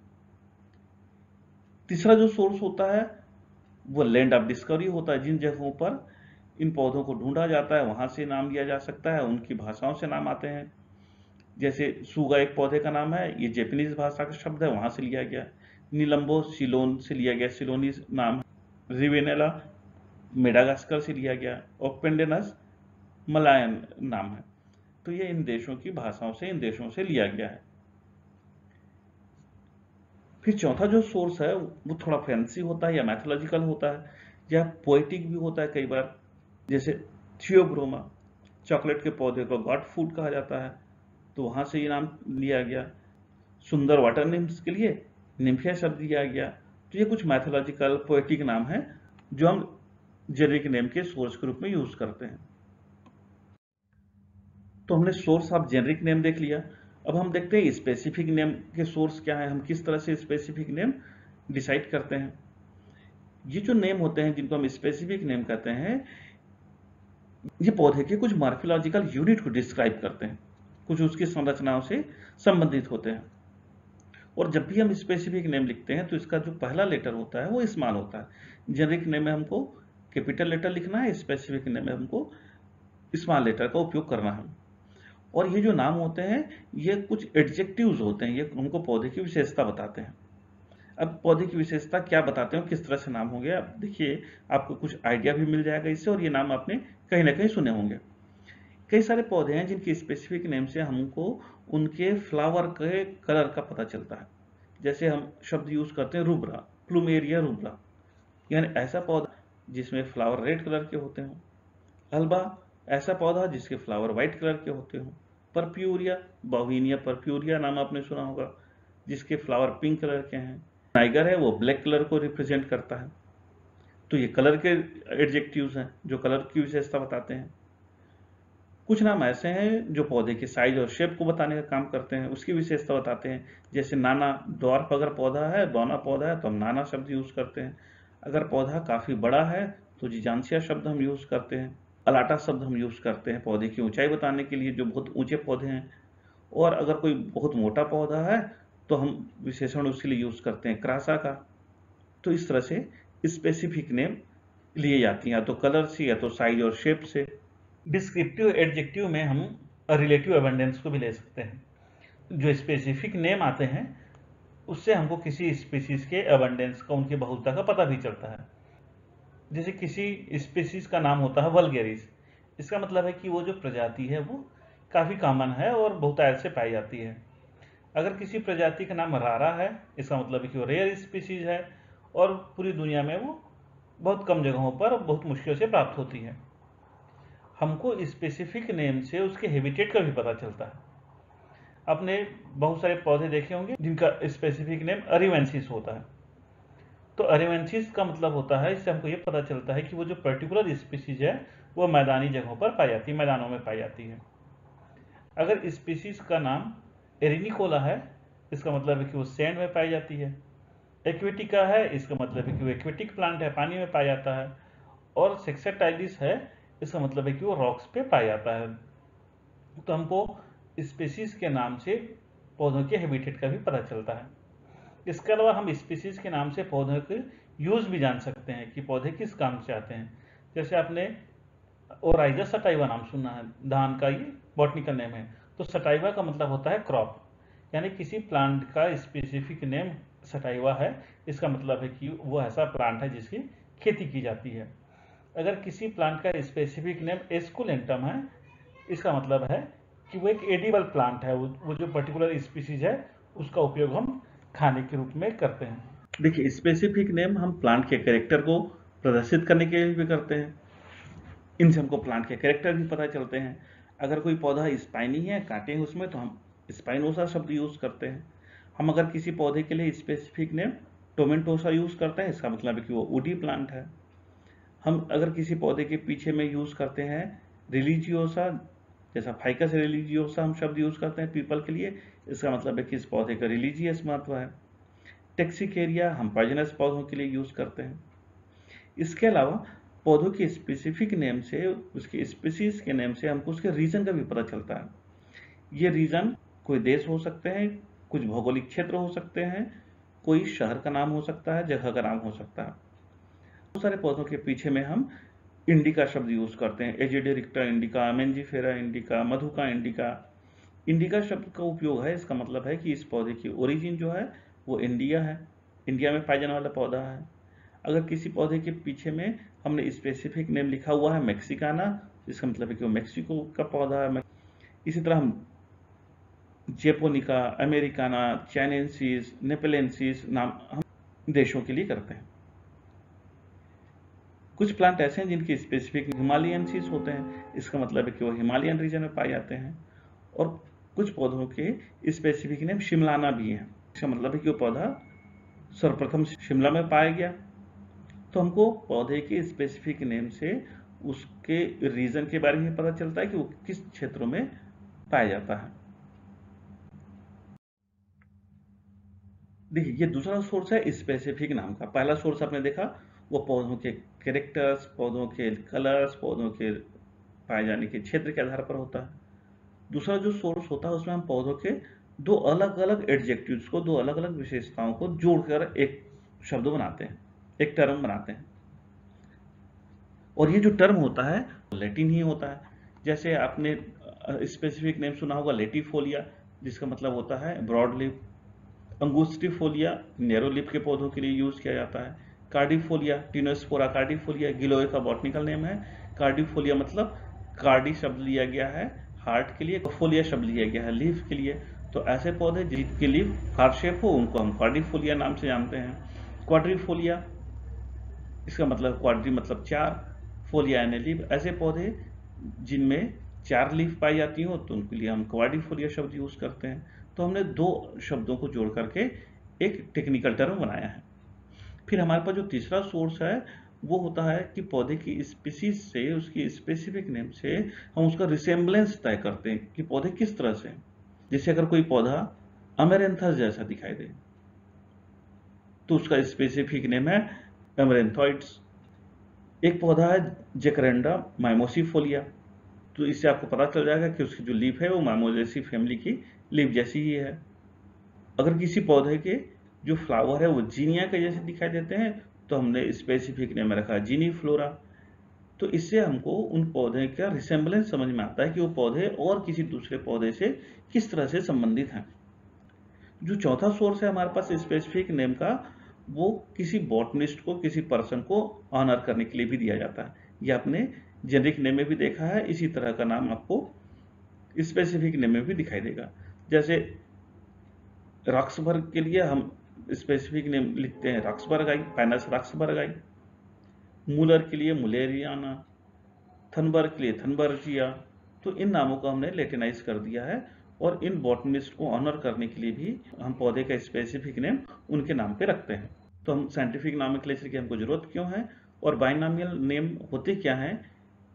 तीसरा जो सोर्स होता है वो लैंड ऑफ डिस्कवरी होता है। जिन जगहों पर इन पौधों को ढूंढा जाता है वहां से नाम लिया जा सकता है, उनकी भाषाओं से नाम आते हैं। जैसे सुगा एक पौधे का नाम है, ये जापानीज भाषा का शब्द है, वहां से लिया गया। नीलंबो सिलोन से लिया गया, सिलोनीज नाम है। रिवेनेला मेडागास्कर से लिया गया, और पेंडेनस मलायन नाम है। तो ये इन देशों की भाषाओं से, इन देशों से लिया गया है। फिर चौथा जो सोर्स है वो थोड़ा फैंसी होता है या मैथोलॉजिकल होता है या पोएटिक भी होता है कई बार। जैसे थियोब्रोमा, चॉकलेट के पौधे को गॉड फूड कहा जाता है, तो वहां से ये नाम लिया गया। सुंदर वाटर निम्फ्स के लिए निम्फिया शब्द दिया गया। तो ये कुछ मैथोलॉजिकल पोएटिक नाम है जो हम जेनरिक नेम के सोर्स के रूप में यूज करते हैं। तो हमने सोर्स ऑफ जेनरिक नेम देख लिया। अब हम देखते हैं स्पेसिफिक नेम के सोर्स क्या है, हम किस तरह से स्पेसिफिक नेम डिसाइड करते हैं। ये जो नेम होते हैं जिनको हम स्पेसिफिक नेम कहते हैं, ये पौधे के कुछ मॉर्फोलॉजिकल यूनिट को डिस्क्राइब करते हैं, कुछ उसकी संरचनाओं से संबंधित होते हैं। और जब भी हम स्पेसिफिक नेम लिखते हैं तो इसका जो पहला लेटर होता है वो स्मॉल होता है। जेनरिक नेम में हमको कैपिटल लेटर लिखना है, स्पेसिफिक नेम में हमको स्मॉल लेटर का उपयोग करना है। और ये जो नाम होते हैं ये कुछ एडजेक्टिव्स होते हैं, ये हमको पौधे की विशेषता बताते हैं। अब पौधे की विशेषता क्या बताते हैं, किस तरह से नाम हो गया, अब देखिए आपको कुछ आइडिया भी मिल जाएगा इससे, और ये नाम आपने कहीं ना कहीं सुने होंगे। कई सारे पौधे हैं जिनकी स्पेसिफिक नेम से हमको उनके फ्लावर के कलर का पता चलता है। जैसे हम शब्द यूज करते हैं रूब्रा, प्लूमेरिया रूब्रा, यानी ऐसा पौधा जिसमें फ्लावर रेड कलर के होते हों। अल्बा, ऐसा पौधा जिसके फ्लावर व्हाइट कलर के होते हों। परप्यूरिया, बॉविनिया परप्यूरिया नाम आपने सुना होगा, जिसके फ्लावर पिंक कलर के हैं। नाइगर है, वो ब्लैक कलर को रिप्रेजेंट करता है। तो ये कलर के एडजेक्टिव्स हैं जो कलर की विशेषता बताते हैं। कुछ नाम ऐसे हैं जो पौधे के साइज और शेप को बताने का काम करते हैं, उसकी विशेषता बताते हैं। जैसे नाना, ड्वार्फ अगर पौधा है, बौना पौधा है, तो हम नाना शब्द यूज करते हैं। अगर पौधा काफी बड़ा है तो जिजांसिया शब्द हम यूज करते हैं। अलाटा शब्द हम यूज करते हैं पौधे की ऊंचाई बताने के लिए, जो बहुत ऊंचे पौधे हैं। और अगर कोई बहुत मोटा पौधा है तो हम विशेषण उसके लिए यूज करते हैं क्रासा का। तो इस तरह से स्पेसिफिक नेम लिए जाती हैं, या तो कलर से या तो साइज और शेप से। डिस्क्रिप्टिव एडजेक्टिव में हम रिलेटिव अबंडेंस को भी ले सकते हैं। जो स्पेसिफिक नेम आते हैं उससे हमको किसी स्पीसीज के अबंडेंस का, उनकी बहुलता का पता भी चलता है। जैसे किसी स्पीसीज का नाम होता है वल्गेरिस, इसका मतलब है कि वो जो प्रजाति है वो काफ़ी कॉमन है और बहुतायत से पाई जाती है। अगर किसी प्रजाति का नाम रारा है, इसका मतलब है कि वो रेयर स्पीसीज है और पूरी दुनिया में वो बहुत कम जगहों पर बहुत मुश्किल से प्राप्त होती है। हमको स्पेसिफिक नेम से उसके हैबिटेट का भी पता चलता है। आपने बहुत सारे पौधे देखे होंगे जिनका स्पेसिफिक नेम अरिवेंसिस होता है। तो अरिवेंसिस का मतलब होता है, इससे हमको ये पता चलता है कि वो जो पर्टिकुलर स्पीसीज है वो मैदानी जगहों पर पाई जाती है, मैदानों में पाई जाती है। अगर स्पीसीज का नाम एरिनिकोला है, इसका मतलब है कि वो सैंड में पाई जाती है। एक्वेटिका है, इसका मतलब है कि वो एक्वेटिक प्लांट है, पानी में पाया जाता है। और सेक्सेटाइलिस है, इसका मतलब है कि वो रॉक्स पे पाया जाता है। तो हमको स्पीसीज के नाम से पौधों के हैबिटेट का भी पता चलता है। इसके अलावा हम स्पीसीज के नाम से पौधों के यूज भी जान सकते हैं कि पौधे किस काम से आते हैं। जैसे आपने ओराइजा सटाइवा नाम सुना है, धान का ये बॉटनिकल नेम है। तो सटाइवा का मतलब होता है क्रॉप, यानी किसी प्लांट का स्पेसिफिक नेम सटाइवा है, इसका मतलब है कि वो ऐसा प्लांट है जिसकी खेती की जाती है। अगर किसी प्लांट का स्पेसिफिक नेम एस्कुलेंटम है, इसका मतलब है कि वो एक एडिबल प्लांट है, वो जो पर्टिकुलर स्पीसीज है उसका उपयोग हम खाने के रूप में करते हैं। देखिए, स्पेसिफिक नेम हम प्लांट के कैरेक्टर को प्रदर्शित करने के लिए भी करते हैं। इनसे हमको प्लांट के कैरेक्टर भी पता चलते हैं। अगर कोई पौधा स्पाइनी है, कांटे हैं उसमें, तो हम स्पाइनोसा शब्द यूज करते हैं। हम अगर किसी पौधे के लिए स्पेसिफिक नेम टोमेंटोसा यूज करते हैं, इसका मतलब है कि वो वुडी प्लांट है। हम अगर किसी पौधे के पीछे में यूज करते हैं रिलीजियोसा, जैसा फाइकस रिलीजियोसा हम शब्द यूज करते हैं पीपल के लिए, इसका मतलब है कि इस पौधे का रिलीजियस महत्व है। टेक्सिकेरिया हम पॉइजनस पौधों के लिए यूज करते हैं। इसके अलावा पौधों के स्पेसिफिक नेम से, उसके स्पीसीज के नेम से हमको उसके रीजन का भी पता चलता है। ये रीजन कोई देश हो सकते हैं, कुछ भौगोलिक क्षेत्र हो सकते हैं, कोई शहर का नाम हो सकता है, जगह का नाम हो सकता है। बहुत सारे पौधों के पीछे में हम इंडिका शब्द यूज करते हैं, एजिडेरिक्टा इंडिका, मेंजिफेरा इंडिका, मधुका इंडिका। इंडिका शब्द का उपयोग है, इसका मतलब है कि इस पौधे की ओरिजिन जो है वो इंडिया है, इंडिया में पाया जाने वाला पौधा है। अगर किसी पौधे के पीछे में हमने स्पेसिफिक नेम लिखा हुआ है मैक्सिकाना, इसका मतलब है कि वो मेक्सिको का पौधा है। इसी तरह हम जेपोनिका, अमेरिकाना, चाइनेंसिस, नेपोलेंसिस नाम हम देशों के लिए करते हैं। कुछ प्लांट ऐसे हैं जिनके स्पेसिफिक हिमालयनसिस होते हैं, इसका मतलब है कि वो हिमालयन रीजन में पाए जाते हैं। और कुछ पौधों के स्पेसिफिक नेम शिमलाना भी है, इसका मतलब है कि वो पौधा सर्वप्रथम शिमला में पाया गया। तो हमको पौधे के स्पेसिफिक नेम से उसके रीजन के बारे में पता चलता है कि वो किस क्षेत्रों में पाया जाता है। देखिए, ये दूसरा सोर्स है स्पेसिफिक नाम का। पहला सोर्स आपने देखा वो पौधों के कैरेक्टर्स, पौधों के कलर्स, पौधों के पाए जाने के क्षेत्र के आधार पर होता है। दूसरा जो सोर्स होता है उसमें हम पौधों के दो अलग अलग एडजेक्टिव्स को, दो अलग अलग विशेषताओं को जोड़कर एक शब्द बनाते हैं, एक टर्म बनाते हैं। और ये जो टर्म होता है लैटिन ही होता है। जैसे आपने स्पेसिफिक नेम सुना होगा लेटिफोलिया, जिसका मतलब होता है ब्रॉड लीफ। अंगुस्टिफोलिया नैरो लीफ के पौधों के लिए यूज किया जाता है। कार्डिफोलिया, टिनोस्पोरा कार्डिफोलिया गिलोय का बॉटनिकल नेम है। कार्डिफोलिया मतलब कार्डी शब्द लिया गया है हार्ट के लिए, फोलिया शब्द लिया गया है लीफ के लिए। तो ऐसे पौधे जिनकी लीफ हार्ट शेप हो उनको हम कार्डिफोलिया नाम से जानते हैं। क्वाड्रिफोलिया, इसका मतलब क्वाड्री मतलब चार, फोलिया यानी लीफ। ऐसे पौधे जिनमें चार लीफ पाई जाती हो तो उनके लिए हम क्वाड्रिफोलिया शब्द यूज करते हैं। तो हमने दो शब्दों को जोड़ करके एक टेक्निकल टर्म बनाया है। फिर हमारे पास जो तीसरा सोर्स है वो होता है कि पौधे की स्पीसीज से, उसकी स्पेसिफिक नेम से हम उसका रिसेम्बलेंस तय करते हैं कि पौधे किस तरह से। जैसे अगर कोई पौधा अमेरेंथस जैसा दिखाई दे तो उसका स्पेसिफिक नेम है एमरेंथोइड्स। एक पौधा है जेकरेंडा माइमोसिफोलिया, तो इससे आपको पता चल जाएगा कि उसकी जो लीफ है वो माइमोजेसी फैमिली की लीफ जैसी ही है। अगर किसी पौधे के जो फ्लावर है वो जीनिया के जैसे दिखाई देते हैं तो हमने स्पेसिफिक नेम रखा जीनी फ्लोरा। तो इससे हमको उन पौधे का रिसेम्बलेंस समझ में आता है कि वो पौधे और किसी दूसरे पौधे से किस तरह से संबंधित हैं। जो चौथा सोर्स है हमारे पास स्पेसिफिक नेम का, वो किसी बॉटनिस्ट को, किसी पर्सन को ऑनर करने के लिए भी दिया जाता है। ये आपने जेनरिक नेम में भी देखा है, इसी तरह का नाम आपको स्पेसिफिक नेम में भी दिखाई देगा। जैसे रॉक्सबर्ग के लिए हम स्पेसिफिक नेम लिखते हैं रॉक्सबर्ग, पैनस रॉक्सबर्ग। मूलर के लिए मुलेरियाना, थनबर्ग के लिए थनबर्जिया। तो इन नामों को हमने लेटिनाइज कर दिया है, और इन बॉटनिस्ट को ऑनर करने के लिए भी हम पौधे का स्पेसिफिक नेम उनके नाम पे रखते हैं। तो हम साइंटिफिक नॉमेनक्लेचर की हमको जरूरत क्यों है और बाइनॉमियल नेम होते क्या हैं,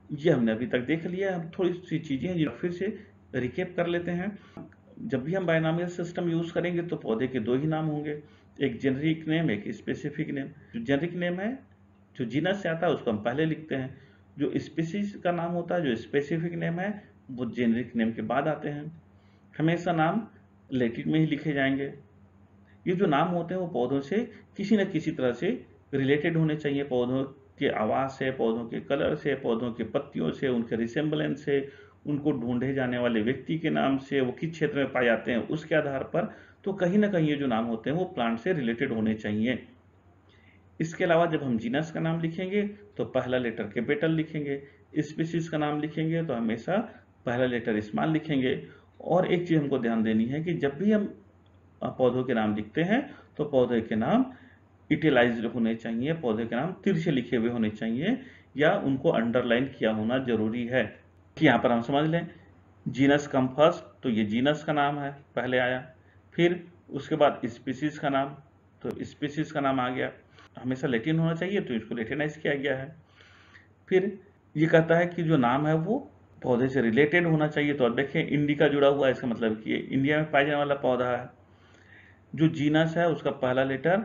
ये हमने अभी तक देख लिया है। हम थोड़ी सी चीजें हैं जो फिर से रिकेप कर लेते हैं। जब भी हम बाइनॉमियल सिस्टम यूज करेंगे तो पौधे के दो ही नाम होंगे, एक जेनरिक नेम, एक स्पेसिफिक नेम। जो जेनरिक नेम है, जो जीनस से आता है, उसको हम पहले लिखते हैं। जो स्पीसीज का नाम होता है, जो स्पेसिफिक नेम है, वो जेनरिक नेम के बाद आते हैं। हमेशा नाम लैटिन में ही लिखे जाएंगे। ये जो नाम होते हैं वो पौधों से किसी न किसी तरह से रिलेटेड होने चाहिए, पौधों के आवाज से, पौधों के कलर से, पौधों के पत्तियों से, उनके रिसेम्बलेंस से, उनको ढूंढे जाने वाले व्यक्ति के नाम से, वो किस क्षेत्र में पाए जाते हैं उसके आधार पर। तो कहीं ना कहीं ये जो नाम होते हैं वो प्लांट से रिलेटेड होने चाहिए। इसके अलावा जब हम जीनस का नाम लिखेंगे तो पहला लेटर कैपिटल लिखेंगे, स्पीसीज का नाम लिखेंगे तो हमेशा पहला लेटर स्मॉल लिखेंगे। और एक चीज हमको ध्यान देनी है कि जब भी हम पौधों के नाम लिखते हैं तो पौधे के नाम इटैलाइज्ड होने चाहिए, पौधे के नाम तिरछे लिखे हुए होने चाहिए, या उनको अंडरलाइन किया होना जरूरी है। कि यहाँ पर हम समझ लें, जीनस कम फर्स्ट, तो ये जीनस का नाम है पहले आया, फिर उसके बाद स्पीसीज का नाम, तो स्पीसीज का नाम आ गया। हमेशा लैटिन होना चाहिए तो इसको लैटिनाइज किया गया है। फिर ये कहता है कि जो नाम है वो पौधे से रिलेटेड होना चाहिए, तो अब देखिए इंडिका जुड़ा हुआ है, इसका मतलब कि इंडिया में पाया जाने वाला पौधा है। जो जीनस है उसका पहला लेटर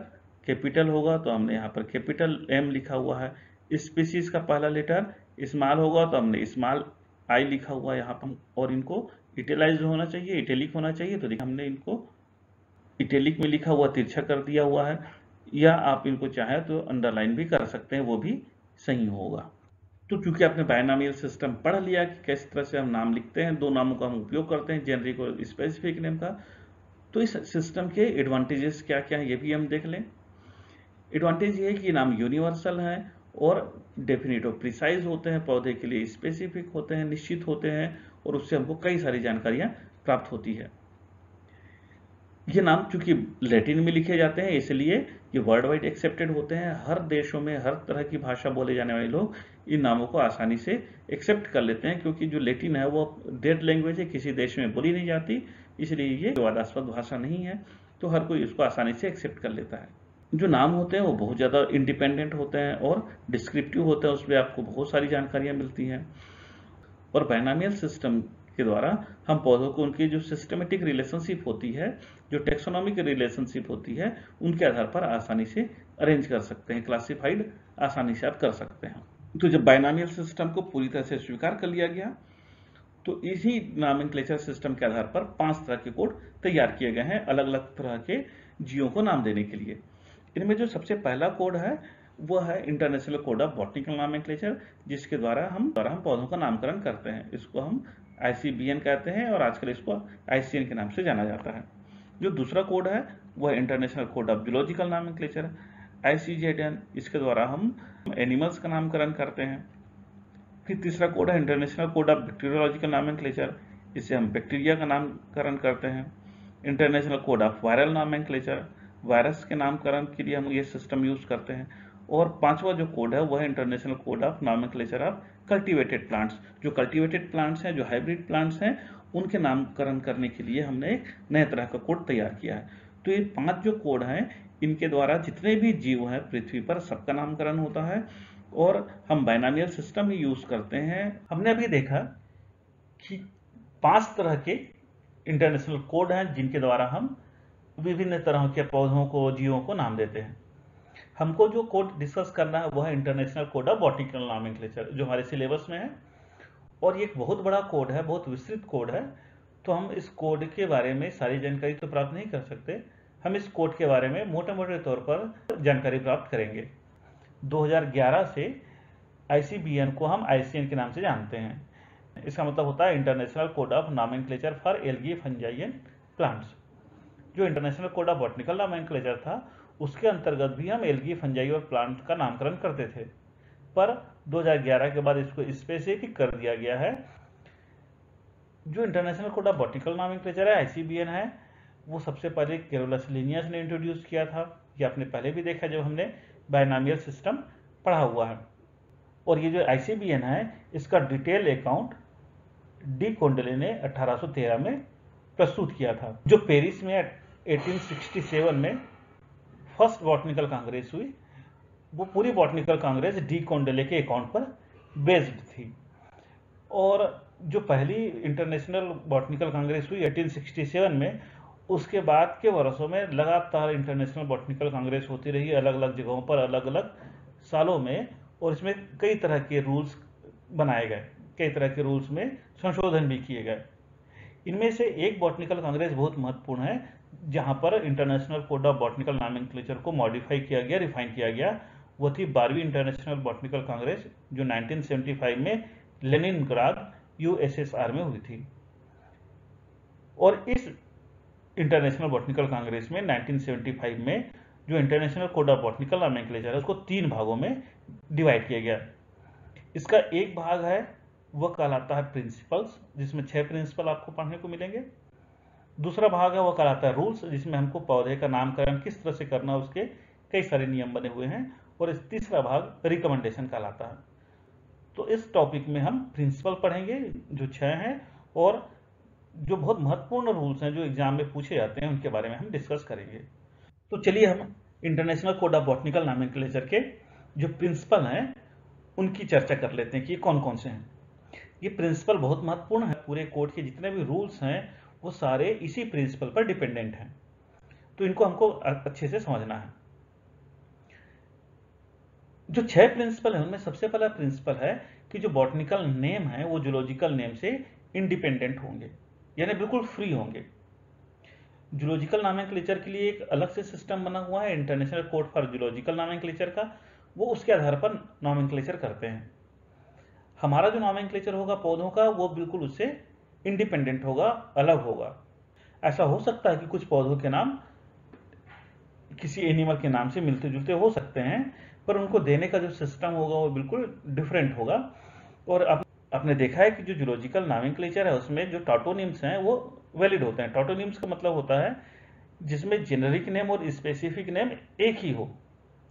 कैपिटल होगा तो हमने यहाँ पर कैपिटल एम लिखा हुआ है। स्पीसीज का पहला लेटर स्मॉल होगा तो हमने स्मॉल आई लिखा हुआ है यहाँ पर। और इनको इटैलाइज्ड होना चाहिए, इटैलिक होना चाहिए, तो हमने इनको इटैलिक में लिखा हुआ तिरछा कर दिया हुआ है, या आप इनको चाहे तो अंडरलाइन भी कर सकते हैं, वो भी सही होगा। तो चूंकि आपने बायनॉमियल सिस्टम पढ़ लिया कि किस तरह से हम नाम लिखते हैं, दो नामों का हम उपयोग करते हैं, जेनरिक और स्पेसिफिक नेम का, तो इस सिस्टम के एडवांटेजेस क्या क्या है ये भी हम देख लें। एडवांटेज ये है कि नाम यूनिवर्सल है और डेफिनेट और प्रिसाइज होते हैं, पौधे के लिए स्पेसिफिक होते हैं, निश्चित होते हैं, और उससे हमको कई सारी जानकारियां प्राप्त होती है। ये नाम चूंकि लैटिन में लिखे जाते हैं इसलिए ये वर्ल्ड वाइड एक्सेप्टेड होते हैं। हर देशों में हर तरह की भाषा बोले जाने वाले लोग इन नामों को आसानी से एक्सेप्ट कर लेते हैं, क्योंकि जो लैटिन है वो डेड लैंग्वेज है, किसी देश में बोली नहीं जाती, इसलिए ये विवादास्पद भाषा नहीं है, तो हर कोई इसको आसानी से एक्सेप्ट कर लेता है। जो नाम होते हैं वो बहुत ज़्यादा इंडिपेंडेंट होते हैं और डिस्क्रिप्टिव होते हैं, उसमें आपको बहुत सारी जानकारियाँ मिलती हैं। और बायनॉमियल सिस्टम के द्वारा हम पौधों को उनकी जो सिस्टमेटिक रिलेशनशिप होती है, जो टेक्सोनॉमिक रिलेशनशिप होती है, उनके आधार पर आसानी से अरेंज कर सकते हैं, क्लासिफाइड आसानी से आप कर सकते हैं। तो जब बायनॉमियल सिस्टम को पूरी तरह से स्वीकार कर लिया गया तो इसी नॉमेनक्लेचर सिस्टम के आधार पर 5 तरह के कोड तैयार किए गए हैं अलग अलग तरह के जीवों को नाम देने के लिए। इनमें जो सबसे पहला कोड है वो है international code of botanical nomenclature, जिसके द्वारा हम पौधों का नामकरण करते हैं। इसको हम ICBN कहते हैं और आजकल इसको ICN के नाम से जाना जाता है। जो दूसरा कोड है वह international code of zoological nomenclature ICZN, इसके द्वारा हम एनिमल्स का नामकरण करते हैं। फिर तीसरा कोड है international code of bacteriological nomenclature, इससे हम बैक्टीरिया का नामकरण करते हैं। International code of viral nomenclature, virus के नामकरण के लिए हम ये सिस्टम यूज करते हैं। और पांचवा जो कोड है वह international code of nomenclature of cultivated plants. जो कल्टीवेटेड प्लांट्स हैं, जो हाइब्रिड प्लांट्स हैं, उनके नामकरण करने के लिए हमने एक नए तरह का कोड तैयार किया है। तो ये 5 जो कोड हैं, इनके द्वारा जितने भी जीव हैं पृथ्वी पर सबका नामकरण होता है और हम बायनॉमियल सिस्टम ही यूज करते हैं। हमने अभी देखा कि 5 तरह के इंटरनेशनल कोड हैं जिनके द्वारा हम विभिन्न तरह के पौधों को, जीवों को नाम देते हैं। हमको जो कोड डिस्कस करना है वह है international code of botanical nomenclature, जो हमारे सिलेबस में है, और ये एक बहुत बड़ा कोड है, बहुत विस्तृत कोड है। तो हम इस कोड के बारे में सारी जानकारी तो प्राप्त नहीं कर सकते, हम इस कोड के बारे में मोटे मोटे तौर पर जानकारी प्राप्त करेंगे। 2011 से ICBN को हम ICN के नाम से जानते हैं। इसका मतलब होता है international code of nomenclature for algae fungi and plants. जो international code of botanical nomenclature था उसके अंतर्गत भी हम एल्गी, फंजाई और प्लांट का नामकरण करते थे, पर 2011 के बाद इसको स्पेसिफिक कर दिया गया है। जो international code of botanical nomenclature है, आईसीबीएन है, वो सबसे पहले कैरोलस लिनियस ने इंट्रोड्यूस किया था। ये आपने पहले भी देखा जब हमने बायनॉमियल सिस्टम पढ़ा हुआ है। और ये जो आईसीबीएन है इसका डिटेल अकाउंट डी कोंडले ने 1813 में प्रस्तुत किया था। जो पेरिस में 1867 में फर्स्ट बॉटनिकल कांग्रेस हुई, वो पूरी बॉटनिकल कांग्रेस डी कोंडले के अकाउंट पर बेस्ड थी। और जो पहली इंटरनेशनल बॉटनिकल कांग्रेस हुई 1867 में, उसके बाद के वर्षों में लगातार इंटरनेशनल बॉटनिकल कांग्रेस होती रही अलग अलग जगहों पर अलग अलग सालों में, और इसमें कई तरह के रूल्स बनाए गए, कई तरह के रूल्स में संशोधन भी किए गए। इनमें से एक बॉटनिकल कांग्रेस बहुत महत्वपूर्ण है जहां पर international code of botanical nomenclature को मॉडिफाई किया गया, रिफाइन किया गया। वो थी 12वीं इंटरनेशनल बॉटनिकल कांग्रेस जो 1975 में लेनिनग्राड यूएसएसआर में हुई थी। और इस इंटरनेशनल बॉटनिकल कांग्रेस में 1975 में जो international code of botanical nomenclature है उसको 3 भागों में डिवाइड किया गया। इसका एक भाग है वह कहलाता है प्रिंसिपल्स, जिसमें 6 प्रिंसिपल आपको पढ़ने को मिलेंगे। दूसरा भाग है वह कहलाता है रूल्स, जिसमें हमको पौधे का नामकरण किस तरह से करना उसके कई सारे नियम बने हुए हैं। और इस तीसरा भाग रिकमेंडेशन कहलाता है। तो इस टॉपिक में हम प्रिंसिपल पढ़ेंगे जो 6 हैं, और जो बहुत महत्वपूर्ण रूल्स हैं जो एग्जाम में पूछे जाते हैं उनके बारे में हम डिस्कस करेंगे। तो चलिए हम international code of botanical nomenclature के जो प्रिंसिपल हैं उनकी चर्चा कर लेते हैं कि ये कौन कौन से हैं। ये प्रिंसिपल बहुत महत्वपूर्ण है, पूरे कोड के जितने भी रूल्स हैं वो सारे इसी प्रिंसिपल पर डिपेंडेंट हैं, तो इनको हमको अच्छे से समझना है। जो 6 प्रिंसिपल है उनमें सबसे पहला प्रिंसिपल है कि जो बॉटनिकल नेम है वो जूलॉजिकल नेम से इंडिपेंडेंट होंगे, यानी बिल्कुल फ्री होंगे। जूलॉजिकल नॉमेनक्लेचर के लिए एक अलग से सिस्टम बना हुआ है international code for zoological nomenclature का, वो उसके आधार पर नॉमेनक्लेचर करते हैं। हमारा जो नॉमेनक्लेचर होगा पौधों का वो बिल्कुल उससे इंडिपेंडेंट होगा, अलग होगा। ऐसा हो सकता है कि कुछ पौधों के नाम किसी एनिमल के नाम से मिलते जुलते हो सकते हैं, पर उनको देने का जो सिस्टम होगा वो बिल्कुल डिफरेंट होगा। और आपने देखा है कि जो जूलॉजिकल नॉमेनक्लेचर है उसमें जो टॉटोनिम्स हैं वो वैलिड होते हैं। टॉटोनिम्स का मतलब होता है जिसमें जेनेरिक नेम और स्पेसिफिक नेम एक ही हो,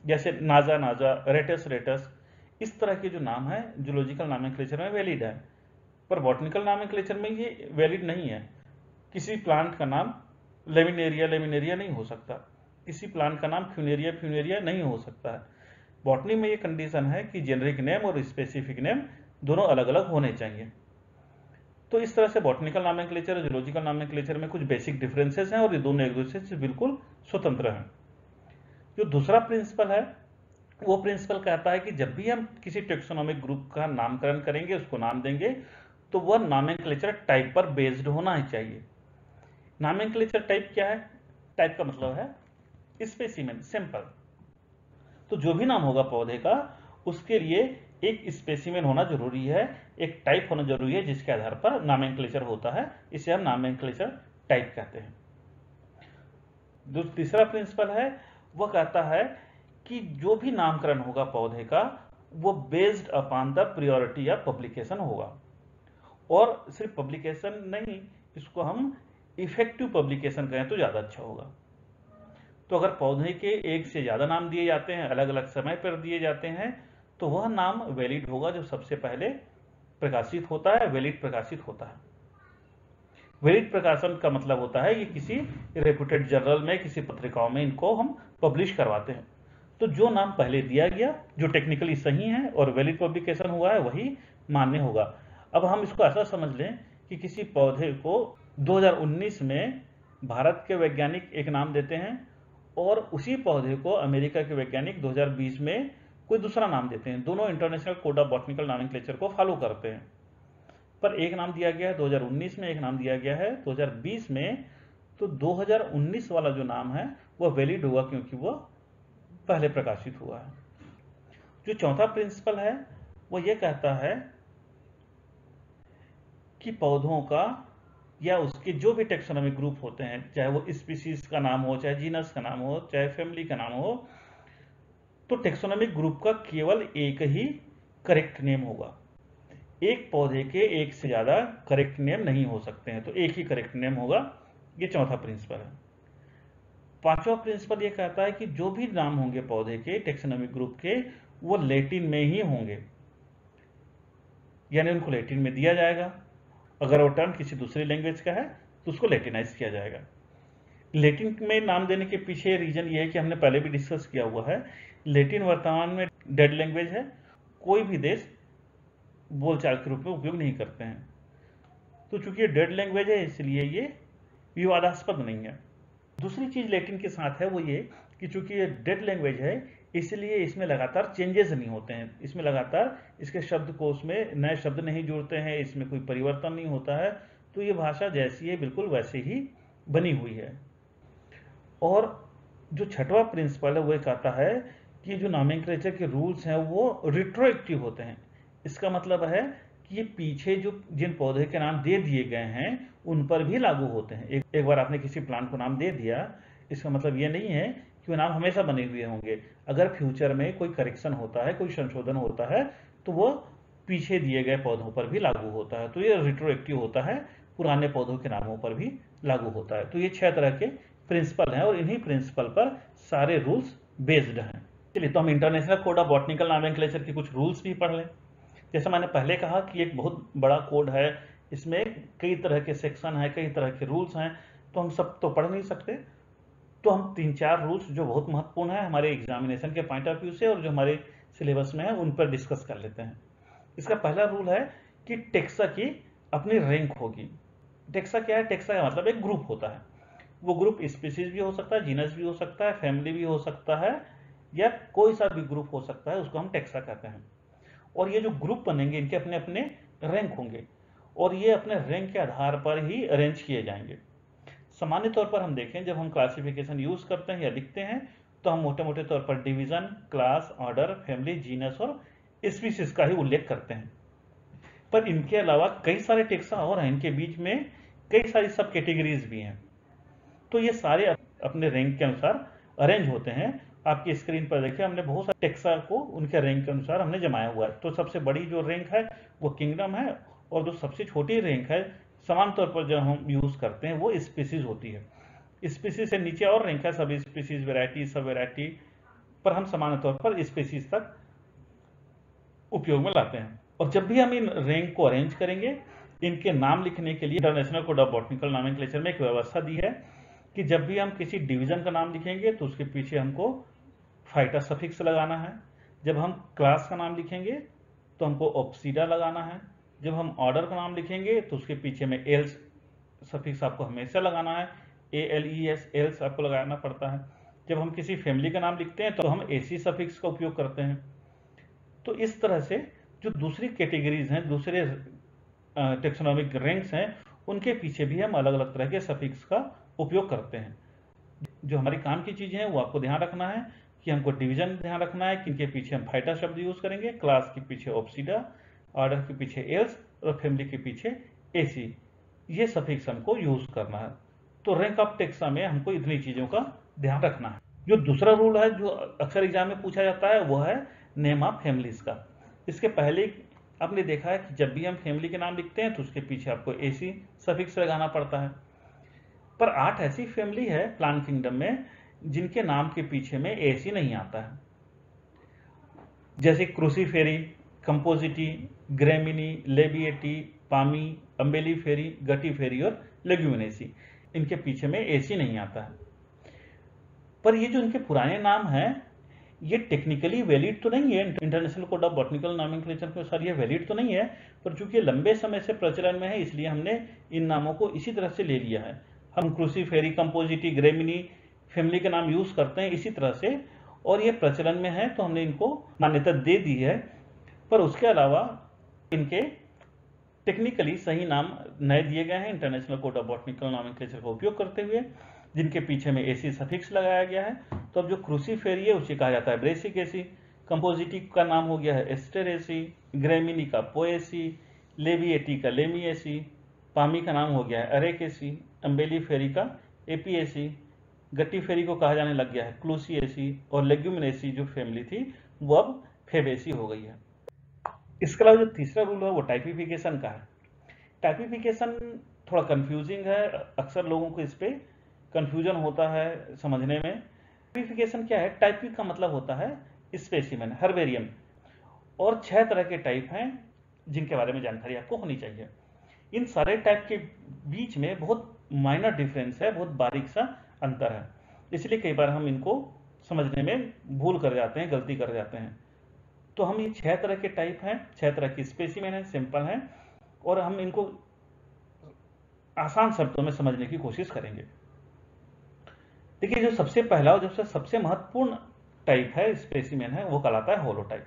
जैसे नाजा नाजा, रेटस रेटस, इस तरह के जो नाम है जूलॉजिकल नॉमेनक्लेचर में वैलिड है। पर बॉटनिकल नॉमेनक्लेचर में ये वैलिड नहीं है। किसी प्लांट का नाम लेमिनेरिया लेमिनेरिया नहीं हो सकता, किसी प्लांट का नाम फ्यूनेरिया फ्यूनेरिया नहीं हो सकता है। बॉटनी में ये कंडीशन है कि जेनेरिक नेम और स्पेसिफिक नेम दोनों अलग अलग होने चाहिए। तो इस तरह से बॉटनिकल नॉमेनक्लेचर और जूलॉजिकल नॉमेनक्लेचर में कुछ बेसिक डिफरेंसेस हैं और ये दोनों एक दूसरे से बिल्कुल स्वतंत्र हैं। जो दूसरा प्रिंसिपल है वो प्रिंसिपल कहता है कि जब भी हम किसी टेक्सोनोमिक ग्रुप का नामकरण करेंगे, उसको नाम देंगे, तो वह नॉमेनक्लेचर टाइप पर बेस्ड होना ही चाहिए। नॉमेनक्लेचर टाइप क्या है? टाइप का मतलब है स्पेसिमेन, सैंपल। तो जो भी नाम होगा पौधे का उसके लिए एक स्पेसिमेन होना जरूरी है, एक टाइप होना जरूरी है जिसके आधार पर नॉमेनक्लेचर होता है। इसे हम नॉमेनक्लेचर टाइप कहते हैं। जो तीसरा प्रिंसिपल है वह कहता है कि जो भी नामकरण होगा पौधे का वो based upon the priority of publication होगा। और सिर्फ पब्लिकेशन नहीं, इसको हम इफेक्टिव पब्लिकेशन कहें तो ज्यादा अच्छा होगा। तो अगर पौधे के एक से ज्यादा नाम दिए जाते हैं, अलग अलग समय पर दिए जाते हैं, तो वह नाम वैलिड होगा जो सबसे पहले प्रकाशित होता है, वैलिड प्रकाशित होता है। वैलिड प्रकाशन का मतलब होता है कि किसी रेप्यूटेड जर्नल में, किसी पत्रिकाओं में इनको हम पब्लिश करवाते हैं। तो जो नाम पहले दिया गया, जो टेक्निकली सही है और वैलिड पब्लिकेशन हुआ है, वही मान्य होगा। अब हम इसको ऐसा समझ लें कि किसी पौधे को 2019 में भारत के वैज्ञानिक एक नाम देते हैं और उसी पौधे को अमेरिका के वैज्ञानिक 2020 में कोई दूसरा नाम देते हैं। दोनों international code of botanical nomenclature को फॉलो करते हैं, पर एक नाम दिया गया है 2019 में, एक नाम दिया गया है 2020 में। तो 2019 वाला जो नाम है वह वैलिड हुआ क्योंकि वह पहले प्रकाशित हुआ है। जो चौथा प्रिंसिपल है वो यह कहता है कि पौधों का या उसके जो भी टेक्सोनॉमिक ग्रुप होते हैं, चाहे वो स्पीसीज का नाम हो, चाहे जीनस का नाम हो, चाहे फैमिली का नाम हो, तो टेक्सोनॉमिक ग्रुप का केवल एक ही करेक्ट नेम होगा। एक पौधे के एक से ज्यादा करेक्ट नेम नहीं हो सकते हैं, तो एक ही करेक्ट नेम होगा। ये चौथा प्रिंसिपल है। पांचवा प्रिंसिपल ये कहता है कि जो भी नाम होंगे पौधे के टेक्सोनॉमिक ग्रुप के, वो लैटिन में ही होंगे, यानी उनको लैटिन में दिया जाएगा। अगर वो टर्म किसी दूसरी लैंग्वेज का है तो उसको लैटिनाइज किया जाएगा। लैटिन में नाम देने के पीछे रीजन ये है कि हमने पहले भी डिस्कस किया हुआ है, लैटिन वर्तमान में डेड लैंग्वेज है, कोई भी देश बोलचाल के रूप में उपयोग नहीं करते हैं। तो चूंकि ये डेड लैंग्वेज है इसलिए ये विवादास्पद नहीं है। दूसरी चीज लैटिन के साथ है वो ये कि चूंकि ये डेड लैंग्वेज है इसलिए इसमें लगातार चेंजेस नहीं होते हैं, इसमें लगातार इसके शब्दकोश में नए शब्द नहीं जुड़ते हैं, इसमें कोई परिवर्तन नहीं होता है। तो ये भाषा जैसी है बिल्कुल वैसे ही बनी हुई है। और जो छठवां प्रिंसिपल है वो कहता है कि जो नॉमेनक्लेचर के रूल्स हैं वो रिट्रोएक्टिव होते हैं। इसका मतलब है कि ये पीछे जो जिन पौधे के नाम दे दिए गए हैं उन पर भी लागू होते हैं। एक बार आपने किसी प्लांट को नाम दे दिया, इसका मतलब ये नहीं है कि वो नाम हमेशा बने हुए होंगे। अगर फ्यूचर में कोई करेक्शन होता है, कोई संशोधन होता है, तो वो पीछे दिए गए पौधों पर भी लागू होता है। तो ये रिट्रोएक्टिव होता है, पुराने पौधों के नामों पर भी लागू होता है। तो ये 6 तरह के प्रिंसिपल हैं और इन्हीं प्रिंसिपल पर सारे रूल्स बेस्ड हैं। चलिए, तो हम international code of botanical nomenclature के कुछ रूल्स भी पढ़ लें। जैसे मैंने पहले कहा कि एक बहुत बड़ा कोड है, इसमें कई तरह के सेक्शन हैं, कई तरह के रूल्स हैं, तो हम सब तो पढ़ नहीं सकते। तो हम 3-4 रूल्स जो बहुत महत्वपूर्ण है हमारे एग्जामिनेशन के पॉइंट ऑफ व्यू से और जो हमारे सिलेबस में है उन पर डिस्कस कर लेते हैं। इसका पहला रूल है कि टेक्सा की अपनी रैंक होगी। टेक्सा क्या है? टेक्सा का मतलब एक ग्रुप होता है। वो ग्रुप स्पीसीज भी हो सकता है, जीनस भी हो सकता है, फैमिली भी हो सकता है, या कोई सा भी ग्रुप हो सकता है, उसको हम टेक्सा कहते हैं। और ये जो ग्रुप बनेंगे इनके अपने अपने रैंक होंगे और ये अपने रैंक के आधार पर ही अरेंज किए जाएंगे। सामान्य तौर पर हम देखें, जब हम क्लासिफिकेशन यूज करते हैं या लिखते हैं तो हम मोटे मोटे तौर पर division, class, order, family, genus और स्पीसीज का ही उल्लेख करते हैं। पर इनके अलावा कई सारे टेक्सा और हैं, इनके बीच में कई सारी सब कैटेगरीज भी हैं। तो ये सारे अपने रैंक के अनुसार अरेंज होते हैं। आपकी स्क्रीन पर देखिए, हमने बहुत सारे टेक्सा को उनके रैंक के अनुसार हमने जमाया हुआ है। तो सबसे बड़ी जो रैंक है वो किंगडम है, और जो सबसे छोटी रैंक है समान तौर पर जो हम यूज करते हैं वो स्पीसीज होती है। स्पीसीज से नीचे और रैंक है सब स्पीसीज, वेराइटी, सब वेराइटी, पर हम सामान्य तौर पर स्पीसीज तक उपयोग में लाते हैं। और जब भी हम इन रैंक को अरेंज करेंगे, इनके नाम लिखने के लिए international code of botanical nomenclature में एक व्यवस्था दी है कि जब भी हम किसी डिवीजन का नाम लिखेंगे तो उसके पीछे हमको फाइटा सफिक्स लगाना है। जब हम क्लास का नाम लिखेंगे तो हमको ऑप्सीडा लगाना है। जब हम ऑर्डर का नाम लिखेंगे तो उसके पीछे में एल्स सफिक्स आपको हमेशा लगाना है, ALES, एल्स आपको लगाना पड़ता है। जब हम किसी फैमिली का नाम लिखते हैं तो हम AC सफिक्स का उपयोग करते हैं। तो इस तरह से जो दूसरी कैटेगरीज हैं, दूसरे टेक्सोनॉमिक रैंक्स हैं, उनके पीछे भी हम अलग अलग तरह के सफिक्स का उपयोग करते हैं। जो हमारी काम की चीजें हैं वो आपको ध्यान रखना है कि हमको डिवीजन ध्यान रखना है कि इनके पीछे हम फाइटा शब्द यूज करेंगे, क्लास के पीछे ऑप्सीडा, ऑर्डर के पीछे एल्स और फैमिली के पीछे AC, ये सफिक्स हमको यूज करना है। तो रैंक ऑफ टेक्सा में हमको इतनी चीजों का ध्यान रखना है। जो दूसरा रूल है जो अक्सर एग्जाम में पूछा जाता है वो है नेम ऑफ फैमिलीज का। इसके पहले आपने देखा है कि जब भी हम फैमिली के नाम लिखते हैं तो उसके पीछे आपको AC सफिक्स लगाना पड़ता है। पर 8 ऐसी फैमिली है प्लांट किंगडम में जिनके नाम के पीछे में AC नहीं आता है, जैसे क्रूसीफेरी, कंपोजिटी, ग्रेमिनी, लेबिएटी, पामी, अम्बेलीफेरी, गटीफेरी और लेग्यूमिनेसी, इनके पीछे में AC नहीं आता है। पर ये जो इनके पुराने नाम हैं ये टेक्निकली वैलिड तो नहीं है, international code of botanical nomenclature के अनुसार ये वैलिड तो नहीं है, पर चूंकि लंबे समय से प्रचलन में है इसलिए हमने इन नामों को इसी तरह से ले लिया है। हम क्रूसीफेरी, कंपोजिटी, ग्रेमिनी फैमिली के नाम यूज करते हैं इसी तरह से, और ये प्रचलन में है तो हमने इनको मान्यता दे दी है। पर उसके अलावा इनके टेक्निकली सही नाम नए दिए गए हैं international code of botanical nomenclature का उपयोग करते हुए, जिनके पीछे में AC सफिक्स लगाया गया है। तो अब जो क्रूसीफेरी है उसे कहा जाता है ब्रेसिक AC, कंपोजिटी का नाम हो गया है एस्टर AC, ग्रेमिनी का पोएसी, लेविएटी का लेमी AC, पामी का नाम हो गया है अरेकेसी, अम्बेलिफेरी का एपिएसी, गट्टीफेरी को कहा जाने लग गया है क्लूसिएसी, और लेग्यूमिनेसी जो फैमिली थी वो अब फेबेसी हो गई है। इसके अलावा जो तीसरा रूल है वो टाइपिफिकेशन का है। टाइपिफिकेशन थोड़ा कंफ्यूजिंग है, अक्सर लोगों को इस पे कंफ्यूजन होता है समझने में। टाइपिफिकेशन क्या है? टाइपिक का मतलब होता है स्पेसिमेन, हर्बेरियम, और 6 तरह के टाइप हैं जिनके बारे में जानकारी आपको होनी चाहिए। इन सारे टाइप के बीच में बहुत माइनर डिफरेंस है, बहुत बारीक सा अंतर है, इसलिए कई बार हम इनको समझने में भूल कर जाते हैं, गलती कर जाते हैं। तो हम ये 6 तरह के टाइप हैं, 6 तरह की स्पेसिमेन है, सिंपल है, और हम इनको आसान शब्दों में समझने की कोशिश करेंगे। देखिए, जो सबसे पहला और जो सबसे महत्वपूर्ण टाइप है, स्पेसिमेन है, वो कहलाता है होलोटाइप।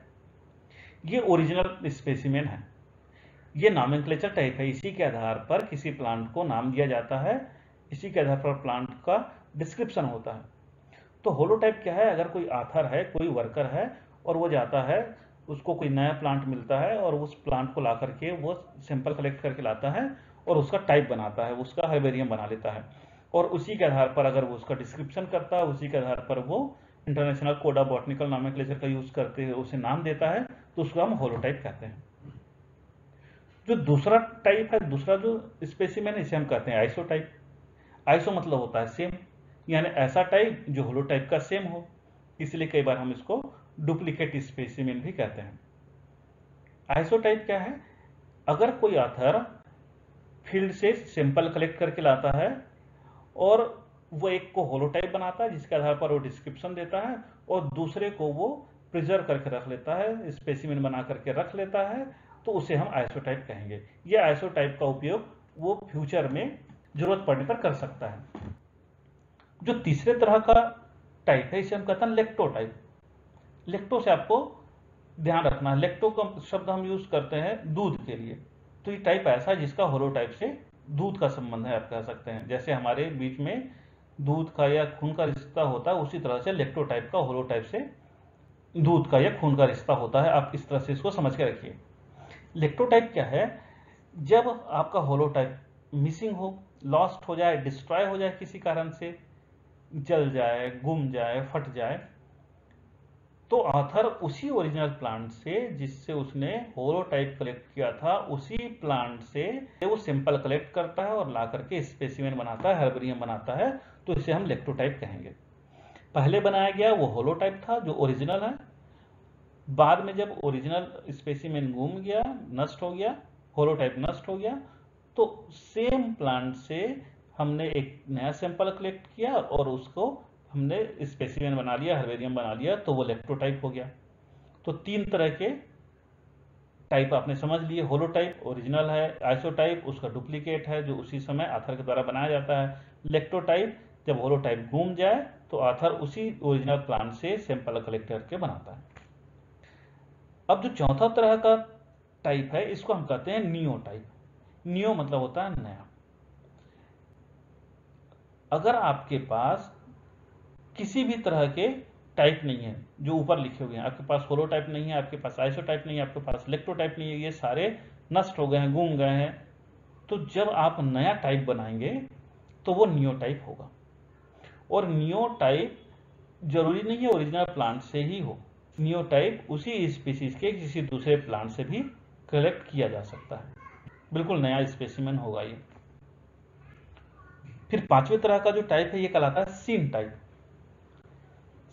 ये ओरिजिनल स्पेसिमेन है, ये नॉमेनक्लेचर टाइप है। इसी के आधार पर किसी प्लांट को नाम दिया जाता है, इसी के आधार पर प्लांट का डिस्क्रिप्शन होता है। तो होलोटाइप क्या है? अगर कोई आथर है, कोई वर्कर है, और वो जाता है, उसको कोई नया प्लांट मिलता है और उस प्लांट को ला करके वो सैंपल कलेक्ट करके लाता है और उसका टाइप बनाता है, उसका हर्बेरियम बना लेता है, और उसी के आधार पर अगर वो उसका डिस्क्रिप्शन करता है, उसी के आधार पर वो international code of botanical nomenclature का यूज करते हुए उसे नाम देता है, तो उसको हम होलोटाइप कहते हैं। जो दूसरा टाइप है, दूसरा जो स्पेसिमेन है, इसे हम कहते हैं आइसोटाइप। आइसो मतलब होता है सेम, यानी ऐसा टाइप जो होलोटाइप का सेम हो, इसलिए कई बार हम इसको डुप्लीकेट स्पेसिमेन भी कहते हैं। आइसोटाइप क्या है? अगर कोई ऑथर फील्ड से सैंपल कलेक्ट करके लाता है और वो एक को होलोटाइप बनाता है जिसके आधार पर वो डिस्क्रिप्शन देता है, और दूसरे को वो प्रिजर्व करके रख लेता है, स्पेसिमेन बना करके रख लेता है, तो उसे हम आइसोटाइप कहेंगे। ये आइसोटाइप का उपयोग वो फ्यूचर में जरूरत पड़ने पर कर सकता है। जो तीसरे तरह का टाइप है, इसे हम कहते हैं लेक्टोटाइप। लेक्टो से आपको ध्यान रखना है, लेक्टो का शब्द हम यूज करते हैं दूध के लिए। तो ये टाइप ऐसा है जिसका होलोटाइप से दूध का संबंध है, आप कह सकते हैं। जैसे हमारे बीच में दूध का या खून का रिश्ता होता है, उसी तरह से लेक्टोटाइप का होलोटाइप से दूध का या खून का रिश्ता होता है। आप इस तरह से इसको समझ के रखिए। लेक्टोटाइप क्या है? जब आपका होलोटाइप मिसिंग हो, लॉस्ट हो जाए, डिस्ट्रॉय हो जाए, किसी कारण से जल जाए, गुम जाए, फट जाए, तो ऑथर उसी ओरिजिनल प्लांट से जिससे उसने होलोटाइप कलेक्ट किया था, उसी प्लांट से वो सैंपल कलेक्ट करता है और ला करके स्पेसिमेन बनाता है, हर्बेरियम बनाता है, तो इसे हम लेक्टोटाइप कहेंगे। पहले बनाया गया वो होलोटाइप था जो ओरिजिनल है, बाद में जब ओरिजिनल स्पेसिमेन गुम गया, नष्ट हो गया, होलोटाइप नष्ट हो गया, तो सेम प्लांट से हमने एक नया सैंपल कलेक्ट किया और उसको हमने स्पेसिमेन बना लिया, हर्बेरियम बना लिया, तो वो लेक्टोटाइप हो गया। तो 3 तरह के टाइप आपने समझ लिए। होलोटाइप ओरिजिनल है, आइसोटाइप उसका डुप्लीकेट है जो उसी समय आथर के द्वारा बनाया जाता है, लेक्टोटाइप जब होलोटाइप घूम जाए तो आथर उसी ओरिजिनल प्लांट से सैंपल कलेक्ट करके बनाता है। अब जो चौथा तरह का टाइप है, इसको हम कहते हैं नियो टाइप। नियो मतलब होता है नया। अगर आपके पास किसी भी तरह के टाइप नहीं है जो ऊपर लिखे हुए हैं, आपके पास होलोटाइप नहीं है, आपके पास आइसोटाइप नहीं है, आपके पास लेक्टोटाइप नहीं है, ये सारे नष्ट हो गए हैं, गुम गए हैं, तो जब आप नया टाइप बनाएंगे तो वो नियो टाइप होगा। और नियो टाइप जरूरी नहीं है ओरिजिनल प्लांट से ही हो, नियो टाइप उसी स्पीसीज के किसी दूसरे प्लांट से भी कलेक्ट किया जा सकता है, बिल्कुल नया स्पेसिमेन होगा ये। फिर पांचवें तरह का जो टाइप है ये कहलाता है सीन टाइप।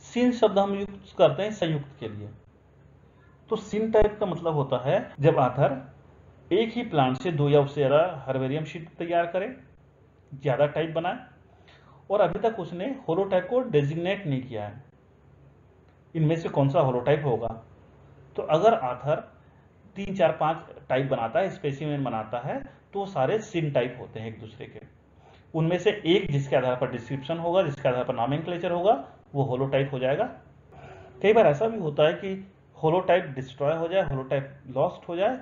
सीन शब्द हम यूज करते हैं संयुक्त के लिए। तो सीन टाइप का मतलब होता है जब आथर एक ही प्लांट से 2 या उससे ज्यादा हर्बेरियम शीट तैयार करे, ज्यादा टाइप बनाए, और अभी तक उसने होलोटाइप को डेजिग्नेट नहीं किया है इनमें से कौन सा होलोटाइप होगा। तो अगर आथर 3, 4, 5 टाइप बनाता है, स्पेसिमेन बनाता है, तो वो सारे सीन टाइप होते हैं एक दूसरे के। उनमें से एक जिसके आधार पर डिस्क्रिप्शन होगा, जिसके आधार पर नॉमेनक्लेचर होगा, वो होलोटाइप हो जाएगा। कई बार ऐसा भी होता है कि होलोटाइप डिस्ट्रॉय हो जाए, होलोटाइप लॉस्ट हो जाए,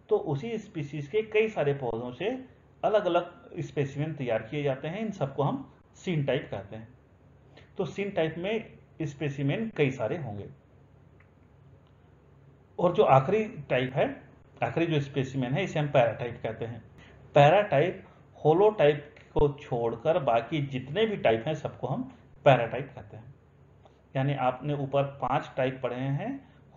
तो उसी स्पीसीज के कई सारे पौधों से अलग अलग स्पेसिमेन तैयार किए जाते हैं, इन सबको हम सीन टाइप कहते हैं। तो सीन टाइप में स्पेसिमेन कई सारे होंगे। और जो आखिरी टाइप है, आखिरी जो स्पेसिमेन है, इसे हम पैराटाइप कहते हैं। पैराटाइप होलोटाइप को छोड़कर बाकी जितने भी टाइप हैं सबको हम पैराटाइप कहते हैं। यानी आपने ऊपर 5 टाइप पढ़े हैं,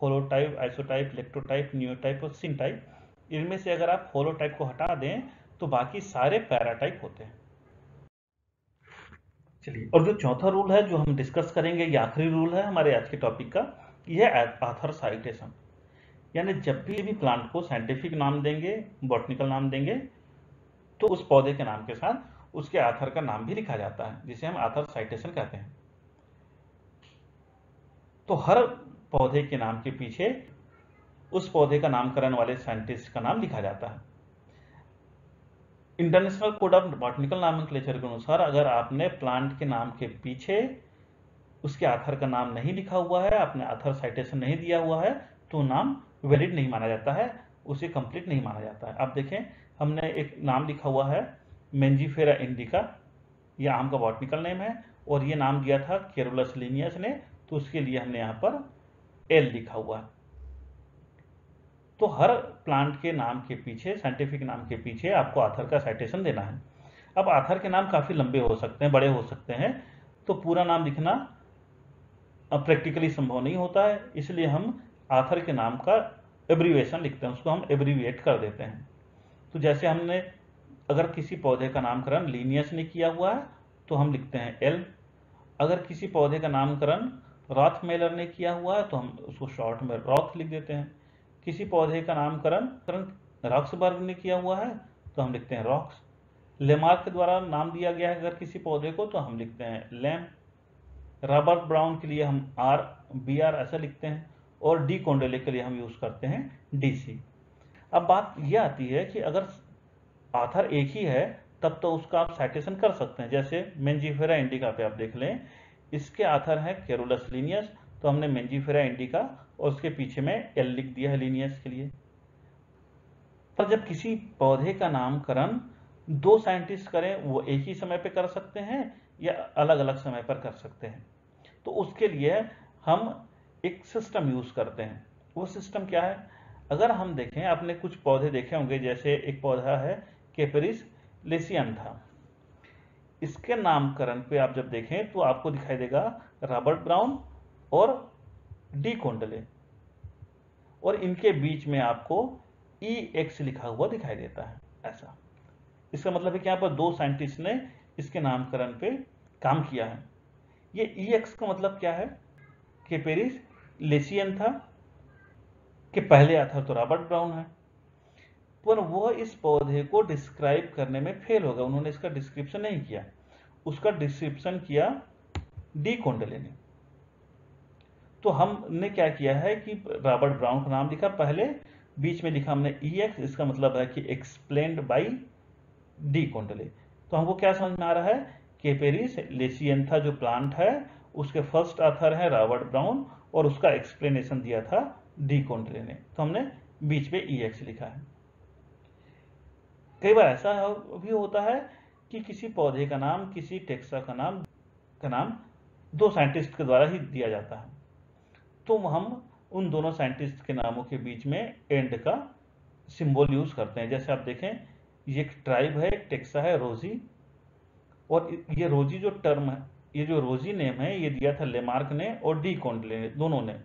होलोटाइप, आइसोटाइप, इलेक्ट्रोटाइप, नियोटाइप और सिनटाइप। इनमें से अगर आप होलोटाइप को हटा दें तो बाकी सारे पैराटाइप होते हैं। चलिए, और जो चौथा रूल है जो हम डिस्कस करेंगे, ये आखिरी रूल है हमारे आज के टॉपिक का, यह है ऑथर साइटेशन। यानी जब भी प्लांट को साइंटिफिक नाम देंगे, बॉटनिकल नाम देंगे, तो उस पौधे के नाम के साथ उसके ऑथर का नाम भी लिखा जाता है, जिसे हम ऑथर साइटेशन कहते हैं। तो हर पौधे के नाम के पीछे उस पौधे का नामकरण वाले साइंटिस्ट का नाम लिखा जाता है। International code of botanical nomenclature के अनुसार अगर आपने प्लांट के नाम के पीछे उसके ऑथर का नाम नहीं लिखा हुआ है, आपने ऑथर साइटेशन नहीं दिया हुआ है, तो नाम वैलिड नहीं माना जाता है, उसे कंप्लीट नहीं माना जाता है। आप देखें, हमने एक नाम लिखा हुआ है मेंजीफेरा इंडिका, यह आम का बॉटनिकल नेम है, और ये नाम दिया था केरोलस लिनियस ने, तो उसके लिए हमने यहाँ पर एल लिखा हुआ है। तो हर प्लांट के नाम के पीछे, साइंटिफिक नाम के पीछे आपको ऑथर का साइटेशन देना है। अब ऑथर के नाम काफी लंबे हो सकते हैं, बड़े हो सकते हैं, तो पूरा नाम लिखना प्रैक्टिकली संभव नहीं होता है, इसलिए हम ऑथर के नाम का एब्रीविएशन लिखते हैं, उसको हम एब्रीविएट कर देते हैं। तो जैसे हमने अगर किसी पौधे का नामकरण लीनियस ने किया हुआ है तो हम लिखते हैं एल। अगर किसी पौधे का नामकरण रॉथमेलर ने किया हुआ है तो हम उसको शॉर्ट में रॉथ लिख देते हैं। किसी पौधे का नामकरण रॉक्सबर्ग ने किया हुआ है तो हम लिखते हैं रॉक्स। लेमार्क के द्वारा नाम दिया गया है अगर किसी पौधे को तो हम लिखते हैं लैम। रॉबर्ट ब्राउन के लिए हम BR ऐसा लिखते हैं, और डी कोंडेले के लिए हम यूज करते हैं DC। अब बात यह आती है कि अगर ऑथर एक ही है तब तो उसका आप साइटेशन कर सकते हैं। जैसे मेंजीफेरा इंडिका पे आप देख लें, इसके ऑथर है केरोलस लिनियस, तो हमने मेंजीफेरा इंडिका और उसके पीछे में एल लिख दिया है लिनियस के लिए। पर जब किसी पौधे का नामकरण दो साइंटिस्ट करें, वो एक ही समय पे कर सकते हैं या अलग अलग समय पर कर सकते हैं, तो उसके लिए हम एक सिस्टम यूज करते हैं। वो सिस्टम क्या है? अगर हम देखें, आपने कुछ पौधे देखे होंगे, जैसे एक पौधा है कैपरिस लेसियंथा, इसके नामकरण पे आप जब देखें तो आपको दिखाई देगा रॉबर्ट ब्राउन और डी कोंडले, और इनके बीच में आपको EX लिखा हुआ दिखाई देता है ऐसा। इसका मतलब है कि यहाँ पर दो साइंटिस्ट ने इसके नामकरण पे काम किया है। ये EX का मतलब क्या है? कैपरिस लेसियंथा के पहले ऑथर तो रॉबर्ट ब्राउन है, पर वह इस पौधे को डिस्क्राइब करने में फेल हो गया, उन्होंने इसका डिस्क्रिप्शन नहीं किया, उसका डिस्क्रिप्शन किया डी कोंडले ने। तो हमने क्या किया है कि रॉबर्ट ब्राउन का नाम लिखा पहले, बीच में लिखा हमने EX, इसका मतलब है कि एक्सप्लेन्ड बाई डी कोंडले। तो हमको क्या समझ में आ रहा है? कैपरिस लेसियंथा जो प्लांट है उसके फर्स्ट ऑथर है रॉबर्ट ब्राउन, और उसका एक्सप्लेनेशन दिया था डी कोंडले ने, तो हमने बीच में EX लिखा है। कई बार ऐसा भी होता है कि किसी पौधे का नाम, किसी टेक्सा का नाम दो साइंटिस्ट के द्वारा ही दिया जाता है, तो हम उन दोनों साइंटिस्ट के नामों के बीच में एंड का सिंबल यूज करते हैं। जैसे आप देखें, ये एक ट्राइब है, एक टेक्सा है रोजी, और ये रोजी जो टर्म है, ये जो रोजी नेम है, ये दिया था लेमार्क ने और डी कोंडले ने, दोनों ने।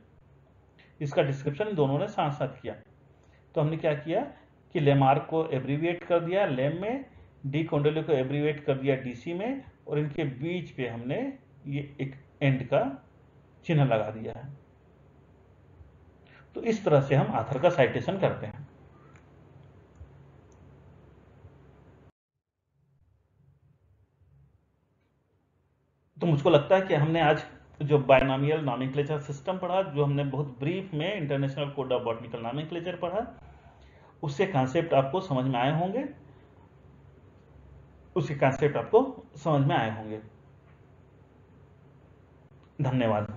इसका डिस्क्रिप्शन दोनों ने साथ साथ किया। तो हमने क्या किया कि लेमार्क को एब्रीविएट कर दिया लेम में, डी कोंडले को एब्रीविएट कर दिया DC में, और इनके बीच पे हमने ये एक एंड का चिन्ह लगा दिया है। तो इस तरह से हम ऑथर का साइटेशन करते हैं। तो मुझको लगता है कि हमने आज जो बायनॉमियल नॉमेनक्लेचर सिस्टम पढ़ा, जो हमने बहुत ब्रीफ में international code of botanical nomenclature पढ़ा, उसके कॉन्सेप्ट आपको समझ में आए होंगे, धन्यवाद।